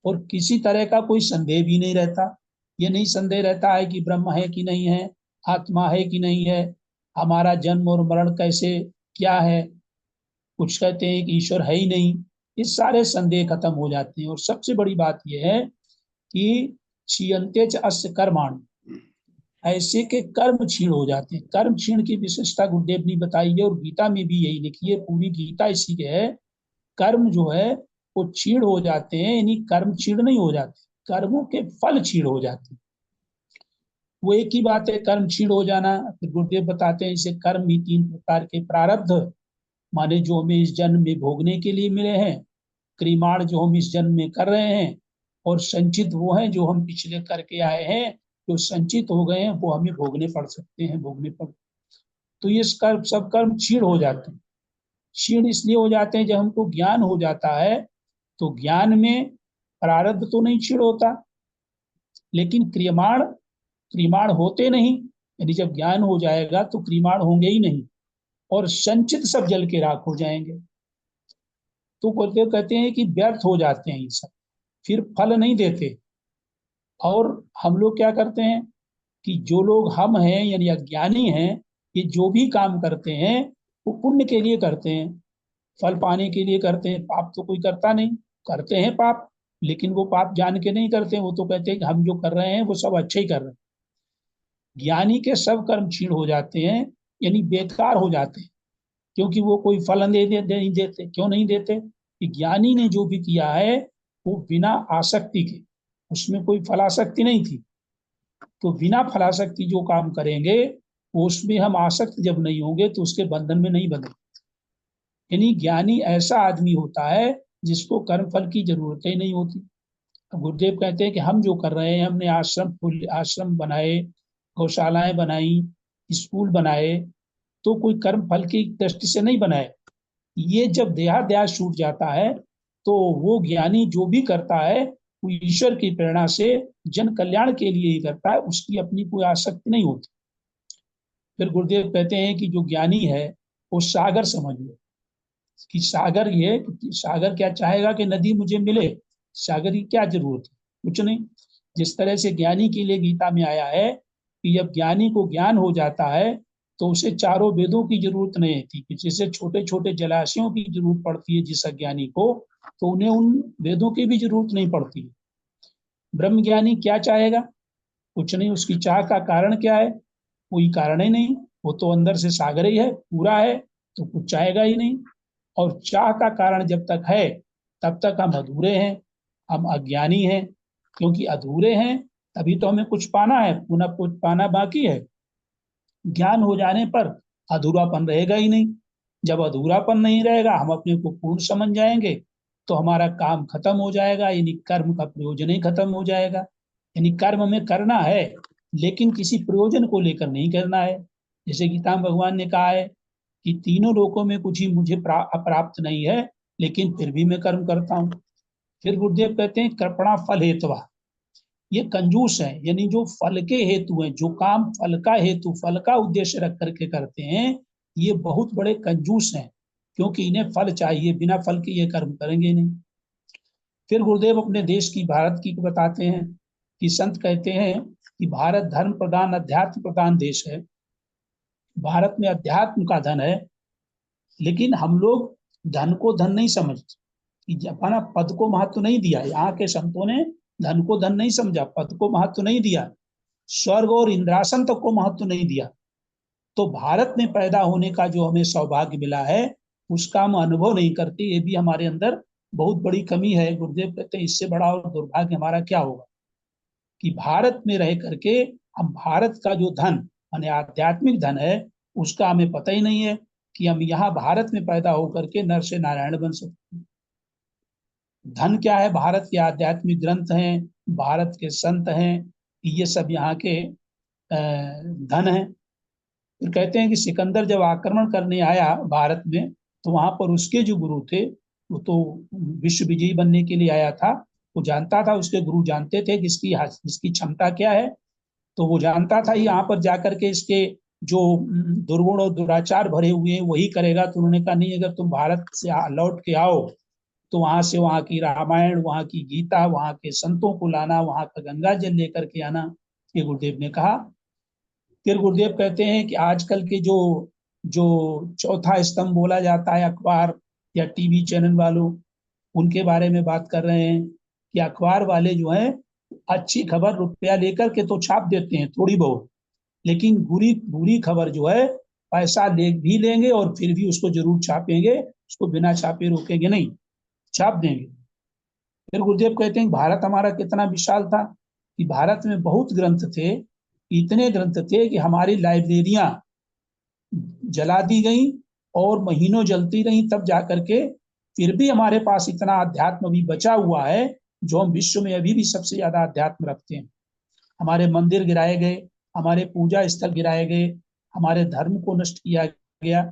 Speaker 6: और किसी तरह का कोई संदेह भी नहीं रहता। ये नहीं संदेह रहता है कि ब्रह्म है कि नहीं है, आत्मा है कि नहीं है, हमारा जन्म और मरण कैसे क्या है, कुछ कहते हैं कि ईश्वर है ही नहीं। ये सारे संदेह खत्म हो जाते हैं। और सबसे बड़ी बात यह है कि क्षीयन्ते च अस्य कर्माणि, ऐसे के कर्म क्षीण हो जाते हैं। कर्म क्षीण की विशेषता गुरुदेव ने बताई है, और गीता में भी यही लिखी है, पूरी गीता इसी के है। कर्म जो है वो क्षीण हो जाते हैं, यानी कर्म क्षीण नहीं हो जाते, कर्मों के फल क्षीण हो जाते हैं। वो एक ही बात है, कर्म क्षीण हो जाना। फिर गुरुदेव बताते हैं इसे कर्म भी 3 प्रकार के, प्रारब्ध माने जो हमें इस जन्म में भोगने के लिए मिले हैं, क्रियाण जो हम इस जन्म में कर रहे हैं, और संचित वो हैं जो हम पिछले करके आए हैं, जो संचित हो गए हैं वो हमें भोगने पड़ सकते हैं, भोगने पड़। तो ये सब कर्म क्षीण हो जाते हैं। क्षीण इसलिए हो जाते हैं जब हमको ज्ञान हो जाता है, तो ज्ञान में प्रारब्ध तो नहीं क्षीण होता, लेकिन क्रियाण होते नहीं, यानी जब ज्ञान हो जाएगा तो क्रियाण होंगे ही नहीं, और संचित सब जल के राख हो जाएंगे। तो गुरुदेव कहते हैं कि व्यर्थ हो जाते हैं ये सब, फिर फल नहीं देते। और हम लोग क्या करते हैं कि जो लोग हम हैं यानी अज्ञानी हैं, ये जो भी काम करते हैं वो पुण्य के लिए करते हैं, फल पाने के लिए करते हैं। पाप तो कोई करता नहीं, करते हैं पाप, लेकिन वो पाप जान के नहीं करते हैं। वो तो कहते हैं कि हम जो कर रहे हैं वो सब अच्छे ही कर रहे हैं। ज्ञानी के सब कर्म क्षीण हो जाते हैं, यानी बेकार हो जाते हैं, क्योंकि वो कोई फल नहीं देते। क्यों नहीं देते? कि ज्ञानी ने जो भी किया है वो बिना आसक्ति के, उसमें कोई फलासक्ति नहीं थी। तो बिना फलासक्ति जो काम करेंगे वो उसमें हम आसक्त जब नहीं होंगे तो उसके बंधन में नहीं बंधेंगे। यानी ज्ञानी ऐसा आदमी होता है जिसको कर्म फल की जरूरत ही नहीं होती। गुरुदेव कहते हैं कि हम जो कर रहे हैं, हमने आश्रम बनाए, गौशालाएं बनाई, स्कूल बनाए, तो कोई कर्म फल की दृष्टि से नहीं बनाए। ये जब देहाध्यास छूट जाता है तो वो ज्ञानी जो भी करता है वो ईश्वर की प्रेरणा से जन कल्याण के लिए ही करता है, उसकी अपनी कोई आसक्ति नहीं होती। फिर गुरुदेव कहते हैं कि जो ज्ञानी है वो सागर समझ लो, कि सागर ये कि सागर क्या चाहेगा कि नदी मुझे मिले, सागर की क्या जरूरत है, कुछ नहीं। जिस तरह से ज्ञानी के लिए गीता में आया है कि जब ज्ञानी को ज्ञान हो जाता है तो उसे चारों वेदों की जरूरत नहीं थी, कि जैसे छोटे छोटे जलाशयों की जरूरत पड़ती है जिस अज्ञानी को, तो उन्हें उन वेदों की भी जरूरत नहीं पड़ती। ब्रह्म ज्ञानी क्या चाहेगा? कुछ नहीं। उसकी चाह का कारण क्या है? कोई कारण ही नहीं, वो तो अंदर से सागर ही है, पूरा है, तो कुछ चाहेगा ही नहीं। और चाह का कारण जब तक है तब तक हम अधूरे हैं, हम अज्ञानी हैं, क्योंकि अधूरे हैं तभी तो हमें कुछ पाना है, पुनः कुछ पाना बाकी है। ज्ञान हो जाने पर अधूरापन रहेगा ही नहीं। जब अधूरापन नहीं रहेगा, हम अपने को पूर्ण समझ जाएंगे, तो हमारा काम खत्म हो जाएगा, यानी कर्म का प्रयोजन ही खत्म हो जाएगा। यानी कर्म हमें करना है लेकिन किसी प्रयोजन को लेकर नहीं करना है। जैसे गीता में भगवान ने कहा है कि तीनों लोकों में कुछ ही मुझे अप्राप्त नहीं है, लेकिन फिर भी मैं कर्म करता हूँ। फिर गुरुदेव कहते हैं कृपणा फल हेतवा, ये कंजूस है, यानी जो फल के हेतु हैं, जो काम फल का हेतु, फल का उद्देश्य रख करके करते हैं, ये बहुत बड़े कंजूस हैं, क्योंकि इन्हें फल चाहिए, बिना फल के ये कर्म करेंगे नहीं। फिर गुरुदेव अपने देश की, भारत की बताते हैं कि संत कहते हैं कि भारत धर्म प्रधान अध्यात्म प्रधान देश है। भारत में अध्यात्म का धन है, लेकिन हम लोग धन को धन नहीं समझते। कि अपना पद को महत्व नहीं दिया। यहाँ के संतों ने धन को धन नहीं समझा, पद को महत्व नहीं दिया, स्वर्ग और इंद्रासन तक को महत्व नहीं दिया। तो भारत में पैदा होने का जो हमें सौभाग्य मिला है उसका हम अनुभव नहीं करते। ये भी हमारे अंदर बहुत बड़ी कमी है। गुरुदेव कहते हैं इससे बड़ा और दुर्भाग्य हमारा क्या होगा कि भारत में रह करके हम भारत का जो धन माने आध्यात्मिक धन है उसका हमें पता ही नहीं है कि हम यहाँ भारत में पैदा होकर के नर से नारायण बन सकते हैं। धन क्या है? भारत के आध्यात्मिक ग्रंथ हैं, भारत के संत हैं, ये सब यहाँ के धन है। फिर कहते हैं कि सिकंदर जब आक्रमण करने आया भारत में तो वहां पर उसके जो गुरु थे वो तो विश्व विजयी बनने के लिए आया था। वो जानता था, उसके गुरु जानते थे कि इसकी क्षमता क्या है। तो वो जानता था यहाँ पर जाकर के इसके जो दुर्गुण और दुराचार भरे हुए हैं वही करेगा। तो उन्होंने कहा नहीं, अगर तुम भारत से लौट के आओ तो वहां से वहां की रामायण, वहां की गीता, वहां के संतों को लाना, वहां का गंगा जल लेकर के आना, ये गुरुदेव ने कहा। फिर गुरुदेव कहते हैं कि आजकल के जो जो चौथा स्तंभ बोला जाता है अखबार या टीवी चैनल वालों, उनके बारे में बात कर रहे हैं कि अखबार वाले जो हैं अच्छी खबर रुपया लेकर के तो छाप देते हैं थोड़ी बहुत, लेकिन बुरी बुरी खबर जो है पैसा भी लेंगे और फिर भी उसको जरूर छापेंगे, उसको बिना छापे रोकेंगे नहीं, छाप देंगे। फिर गुरुदेव कहते हैं भारत हमारा कितना विशाल था कि भारत में बहुत ग्रंथ थे, इतने ग्रंथ थे कि हमारी लाइब्रेरियां जला दी गई और महीनों जलती रही, तब जाकर के फिर भी हमारे पास इतना अध्यात्म भी बचा हुआ है जो हम विश्व में अभी भी सबसे ज्यादा अध्यात्म रखते हैं। हमारे मंदिर गिराए गए, हमारे पूजा स्थल गिराए गए, हमारे धर्म को नष्ट किया गया,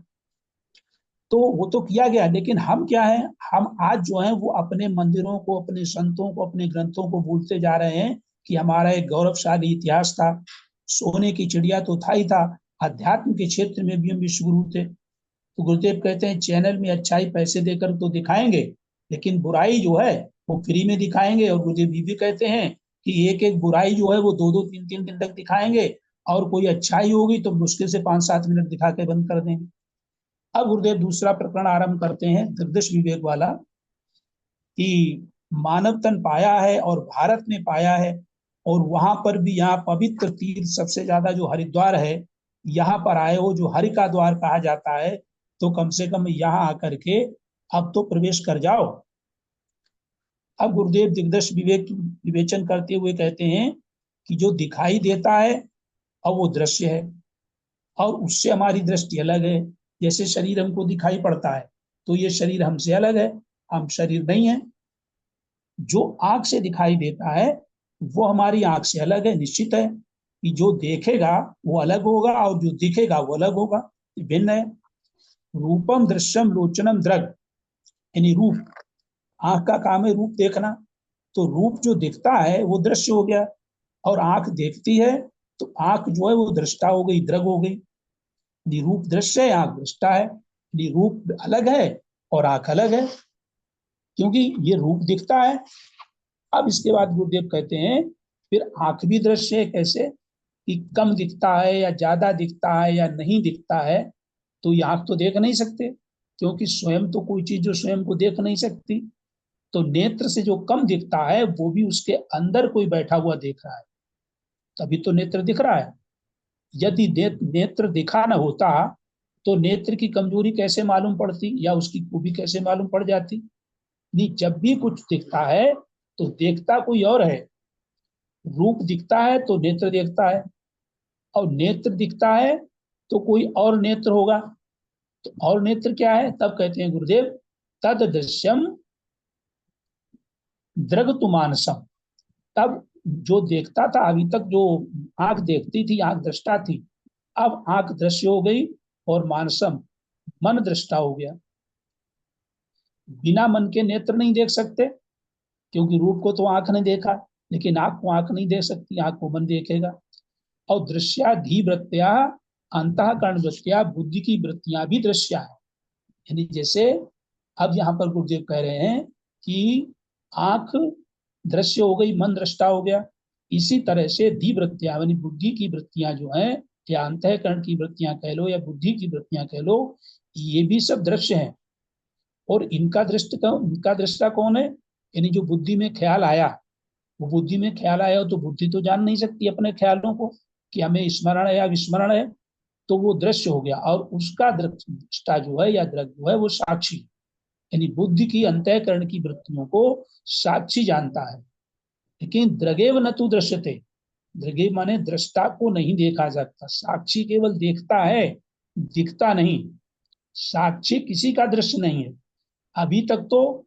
Speaker 6: तो वो तो किया गया, लेकिन हम क्या है, हम आज जो है वो अपने मंदिरों को, अपने संतों को, अपने ग्रंथों को भूलते जा रहे हैं कि हमारा एक गौरवशाली इतिहास था, सोने की चिड़िया तो था ही था, अध्यात्म के क्षेत्र में भी हम विश्वगुरु थे। तो गुरुदेव कहते हैं चैनल में अच्छाई पैसे देकर तो दिखाएंगे, लेकिन बुराई जो है वो फ्री में दिखाएंगे। और गुरुदेव भी कहते हैं कि एक एक बुराई जो है वो 2-2, 3-3 दिन तक दिखाएंगे, और कोई अच्छाई होगी तो मुश्किल से 5-7 मिनट दिखा के बंद कर देंगे। अब गुरुदेव दूसरा प्रकरण आरंभ करते हैं त्रिदश विवेक वाला कि मानव तन पाया है और भारत में पाया है, और वहां पर भी यहाँ पवित्र तीर्थ सबसे ज्यादा जो हरिद्वार है, यहाँ पर आए हो जो हरि का द्वार कहा जाता है, तो कम से कम यहाँ आकर के अब तो प्रवेश कर जाओ। अब गुरुदेव दिग्दश विवेक विवेचन करते हुए कहते हैं कि जो दिखाई देता है अब वो दृश्य है, और उससे हमारी दृष्टि अलग है। जैसे शरीर हमको दिखाई पड़ता है तो ये शरीर हमसे अलग है, हम शरीर नहीं है। जो आंख से दिखाई देता है वो हमारी आंख से अलग है। निश्चित है कि जो देखेगा वो अलग होगा और जो दिखेगा वो अलग होगा, भिन्न है। रूपम दृश्यम लोचनम दृग, यानी रूप, आंख का काम है रूप देखना, तो रूप जो दिखता है वो दृश्य हो गया, और आंख देखती है तो आंख जो है वो दृष्टा हो गई, दृग हो गई। रूप दृश्य है, आंख दृष्टा है, रूप अलग है और आंख अलग है, क्योंकि ये रूप दिखता है। अब इसके बाद गुरुदेव कहते हैं फिर आंख भी दृश्य है। कैसे? कि कम दिखता है या ज्यादा दिखता है या नहीं दिखता है, तो ये आंख तो देख नहीं सकते, क्योंकि स्वयं तो कोई चीज जो स्वयं को देख नहीं सकती। तो नेत्र से जो कम दिखता है वो भी उसके अंदर कोई बैठा हुआ देख रहा है, तभी तो नेत्र दिख रहा है। यदि नेत्र दिखा न होता तो नेत्र की कमजोरी कैसे मालूम पड़ती या उसकी खूबी कैसे मालूम पड़ जाती? नहीं, जब भी कुछ दिखता है तो देखता कोई और है। रूप दिखता है तो नेत्र देखता है, और नेत्र दिखता है तो कोई और नेत्र होगा। तो और नेत्र क्या है? तब कहते हैं गुरुदेव तद दृश्यम द्रगतु मानसम। तब जो देखता था, अभी तक जो आंख देखती थी, आंख दृष्टा थी, अब आंख दृश्य हो गई और मानसम मन दृष्टा हो गया। बिना मन के नेत्र नहीं देख सकते, क्योंकि रूप को तो आंख ने देखा, लेकिन आंख को आंख नहीं देख सकती, आंख को मन देखेगा। और दृश्याधि वृत्तिया अंतःकरण वृत्तिया, बुद्धि की वृत्तियां भी दृश्य है। यानी जैसे अब यहाँ पर गुरुदेव कह रहे हैं कि आंख दृश्य हो गई, मन दृष्टा हो गया, इसी तरह से धी वृत्तियां यानी बुद्धि की वृत्तियां जो हैं, या अंतःकरण की वृत्तियां कह लो या बुद्धि की वृत्तियां कह लो, ये भी सब दृश्य हैं। और इनका दृष्टा कौन है? यानी जो बुद्धि में ख्याल आया, वो बुद्धि में ख्याल आया हो तो बुद्धि तो जान नहीं सकती अपने ख्यालों को कि हमें स्मरण है या विस्मरण है, तो वो दृश्य हो गया। और उसका दृष्टा जो है या दृग जो है वो साक्षी, यानी बुद्धि की अंतःकरण की वृत्तियों को साक्षी जानता है। लेकिन दृगेव न तु दृश्यते, दृगे माने दृष्टा को नहीं देखा जाता, साक्षी केवल देखता है, दिखता नहीं। साक्षी किसी का दृश्य नहीं है। अभी तक तो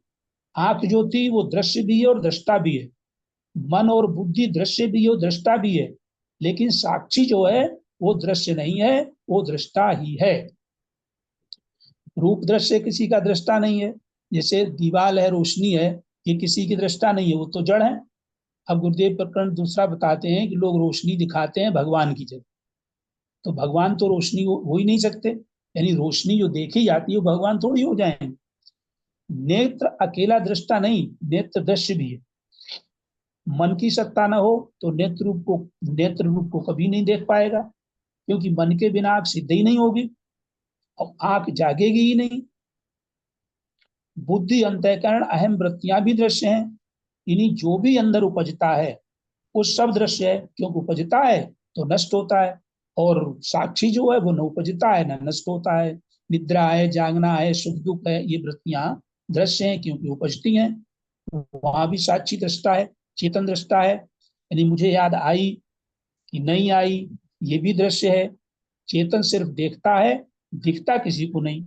Speaker 6: आंख जो थी वो दृश्य भी है और दृष्टा भी है, मन और बुद्धि दृश्य भी है और दृष्टा भी है, लेकिन साक्षी जो है वो दृश्य नहीं है, वो दृष्टा ही है। रूप दृश्य किसी का दृष्टा नहीं है, जैसे दीवाल है, रोशनी है, ये किसी की दृष्टा नहीं है, वो तो जड़ है। अब गुरुदेव प्रकरण दूसरा बताते हैं कि लोग रोशनी दिखाते हैं भगवान की जगह, तो भगवान तो रोशनी हो ही नहीं सकते, यानी रोशनी जो देखी जाती है वो भगवान थोड़ी हो जाएंगे। नेत्र अकेला दृष्टा नहीं, नेत्र दृश्य भी है। मन की सत्ता न हो तो नेत्र रूप को कभी नहीं देख पाएगा, क्योंकि मन के बिना आंख सिद्ध ही नहीं होगी और आंख जागेगी ही नहीं। बुद्धि अंतःकरण अहम वृत्तियां भी दृश्य हैं, इन्हीं जो भी अंदर उपजता है वो सब दृश्य है, क्योंकि उपजता है तो नष्ट होता है, और साक्षी जो है वो न उपजता है न नष्ट होता है। निद्रा है, जागना है, सुख दुख है, ये वृत्तियां दृश्य हैं क्योंकि उपजती हैं। वहां भी साक्षी दृष्टा है, चेतन दृष्टा है, यानी मुझे याद आई कि नहीं आई, ये भी दृश्य है। चेतन सिर्फ देखता है, दिखता किसी को नहीं।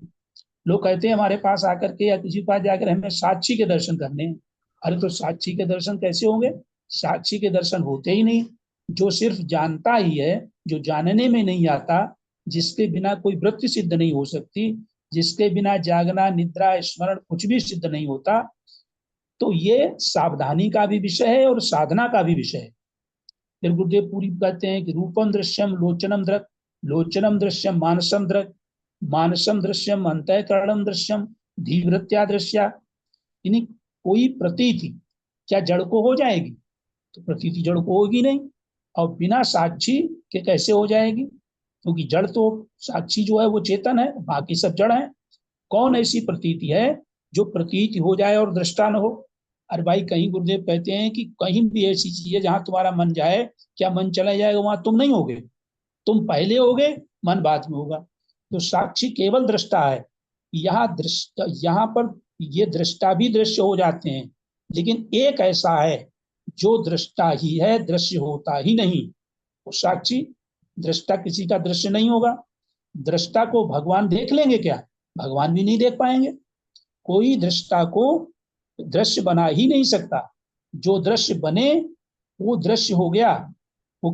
Speaker 6: लोग कहते हैं हमारे पास आकर के या किसी के पास जाकर हमें साक्षी के दर्शन करने हैं। अरे तो साक्षी के दर्शन कैसे होंगे? साक्षी के दर्शन होते ही नहीं। जो सिर्फ जानता ही है, जो जानने में नहीं आता, जिसके बिना कोई वृत्ति सिद्ध नहीं हो सकती, जिसके बिना जागना, निद्रा, स्मरण कुछ भी सिद्ध नहीं होता, तो ये सावधानी का भी विषय है और साधना का भी विषय है। फिर गुरुदेव पूरी कहते हैं कि रूपम दृश्यम लोचनम दृक, लोचनम दृश्यम मानसम दृक, मानसम दृश्यम अंतःकरणम दृश्यम धीवृत्या दृश्या। यानी कोई प्रतीति क्या जड़ को हो जाएगी? तो प्रतीति जड़ को होगी नहीं, और बिना साक्षी के कैसे हो जाएगी? क्योंकि जड़ तो, साक्षी जो है वो चेतन है, बाकी सब जड़ है। कौन ऐसी प्रतीति है जो प्रतीति हो जाए और दृष्टा न हो? अरे भाई, कहीं गुरुदेव कहते हैं कि कहीं भी ऐसी चीज है जहां तुम्हारा मन जाए, क्या मन चला जाएगा वहां तुम नहीं होगे, तुम पहले होगे, मन बाद में होगा। तो साक्षी केवल दृष्टा है। यहाँ पर ये दृष्टा भी दृश्य हो जाते हैं, लेकिन एक ऐसा है जो दृष्टा ही है, दृश्य होता ही नहीं। वो साक्षी, दृष्टा किसी का दृश्य नहीं होगा। दृष्टा को भगवान देख लेंगे क्या? भगवान भी नहीं देख पाएंगे। कोई दृष्टा को दृश्य बना ही नहीं सकता। जो दृश्य बने वो दृश्य हो गया, वो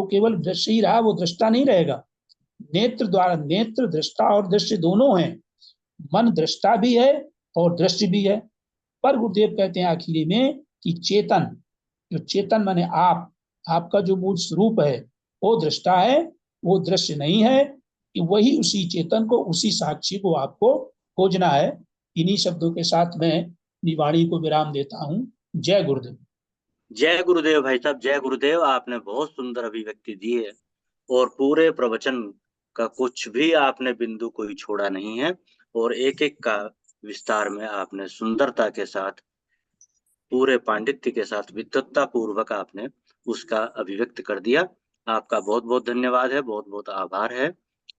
Speaker 6: केवल दृश्य ही रहा, वो दृष्टा नहीं रहेगा। नेत्र द्वारा, नेत्र दृष्टा और दृश्य दोनों हैं। मन दृष्टा भी है और दृश्य भी है। पर गुरुदेव कहते हैं आखिरी में कि चेतन, जो चेतन माने आपका जो मूल स्वरूप है वो दृष्टा है, वो दृश्य नहीं है। कि वही उसी चेतन को, उसी साक्षी को आपको खोजना है। इन्हीं शब्दों के साथ मैं निवाणी को विराम देता हूँ। जय गुरुदेव।
Speaker 1: जय गुरुदेव भाई साहब, जय गुरुदेव। आपने बहुत सुंदर अभिव्यक्ति दी है और पूरे प्रवचन का कुछ भी आपने बिंदु कोई छोड़ा नहीं है, और एक एक का विस्तार में आपने सुंदरता के साथ, पूरे पांडित्य के साथ, विद्वत्ता पूर्वक आपने उसका अभिव्यक्त कर दिया। आपका बहुत बहुत धन्यवाद है, बहुत बहुत आभार है।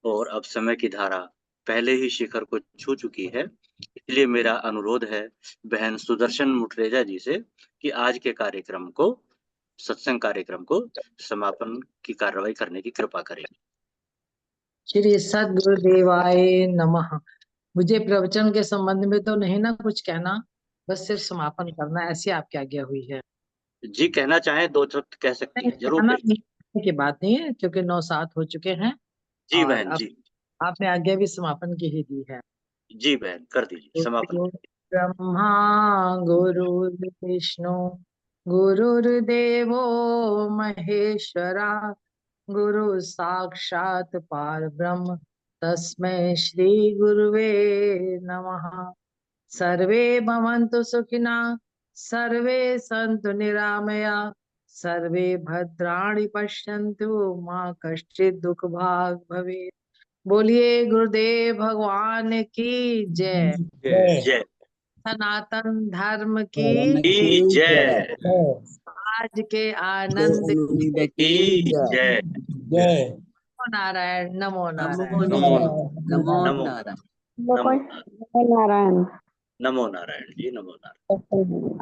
Speaker 1: और अब समय की धारा पहले ही शिखर को छू चुकी है, इसलिए मेरा अनुरोध है बहन सुदर्शन मुटरेजा जी से कि आज के कार्यक्रम को, सत्संग कार्यक्रम को समापन की कार्रवाई करने की कृपा करें।
Speaker 4: श्री सद्गुरुदेवाय नमः। मुझे प्रवचन के संबंध में तो नहीं ना कुछ कहना, बस सिर्फ समापन करना, ऐसी आपकी आज्ञा हुई है।
Speaker 1: जी, कहना चाहें दो शब्द कह सकती
Speaker 4: नहीं,
Speaker 1: हैं, जरूर
Speaker 4: कहना
Speaker 1: कहिए।
Speaker 4: की बात नहीं है, क्योंकि 9:07 हो चुके हैं
Speaker 1: जी
Speaker 4: और
Speaker 1: बहन
Speaker 4: अब
Speaker 1: जी।
Speaker 4: आपने आज्ञा भी समापन की ही दी है।
Speaker 1: जी बहन, कर दीजिए समापन।
Speaker 4: ब्रह्मा गुरु विष्णु गुरुर्देवो महेश्वरा, गुरु साक्षात पार ब्रह्म तस्मै श्री गुरुवे नमः। सर्वे भवन्तु सुखिना, सर्वे सन्तु निरामया, सर्वे भद्राणि पश्यन्तु मा कश्चित् दुःखभाग् भवेत्। बोलिए गुरुदेव भगवान की जय।
Speaker 6: जय
Speaker 1: जय
Speaker 4: सनातन धर्म की
Speaker 1: की जय
Speaker 4: आज के आनंद
Speaker 1: की जय
Speaker 6: जय।
Speaker 4: नमो नारायण नमो नारायण।
Speaker 1: नमो
Speaker 7: नमो
Speaker 1: नमो
Speaker 7: नारायण।
Speaker 1: नमो
Speaker 8: नारायण।
Speaker 1: नमो नारायण जी, नमो नारायण।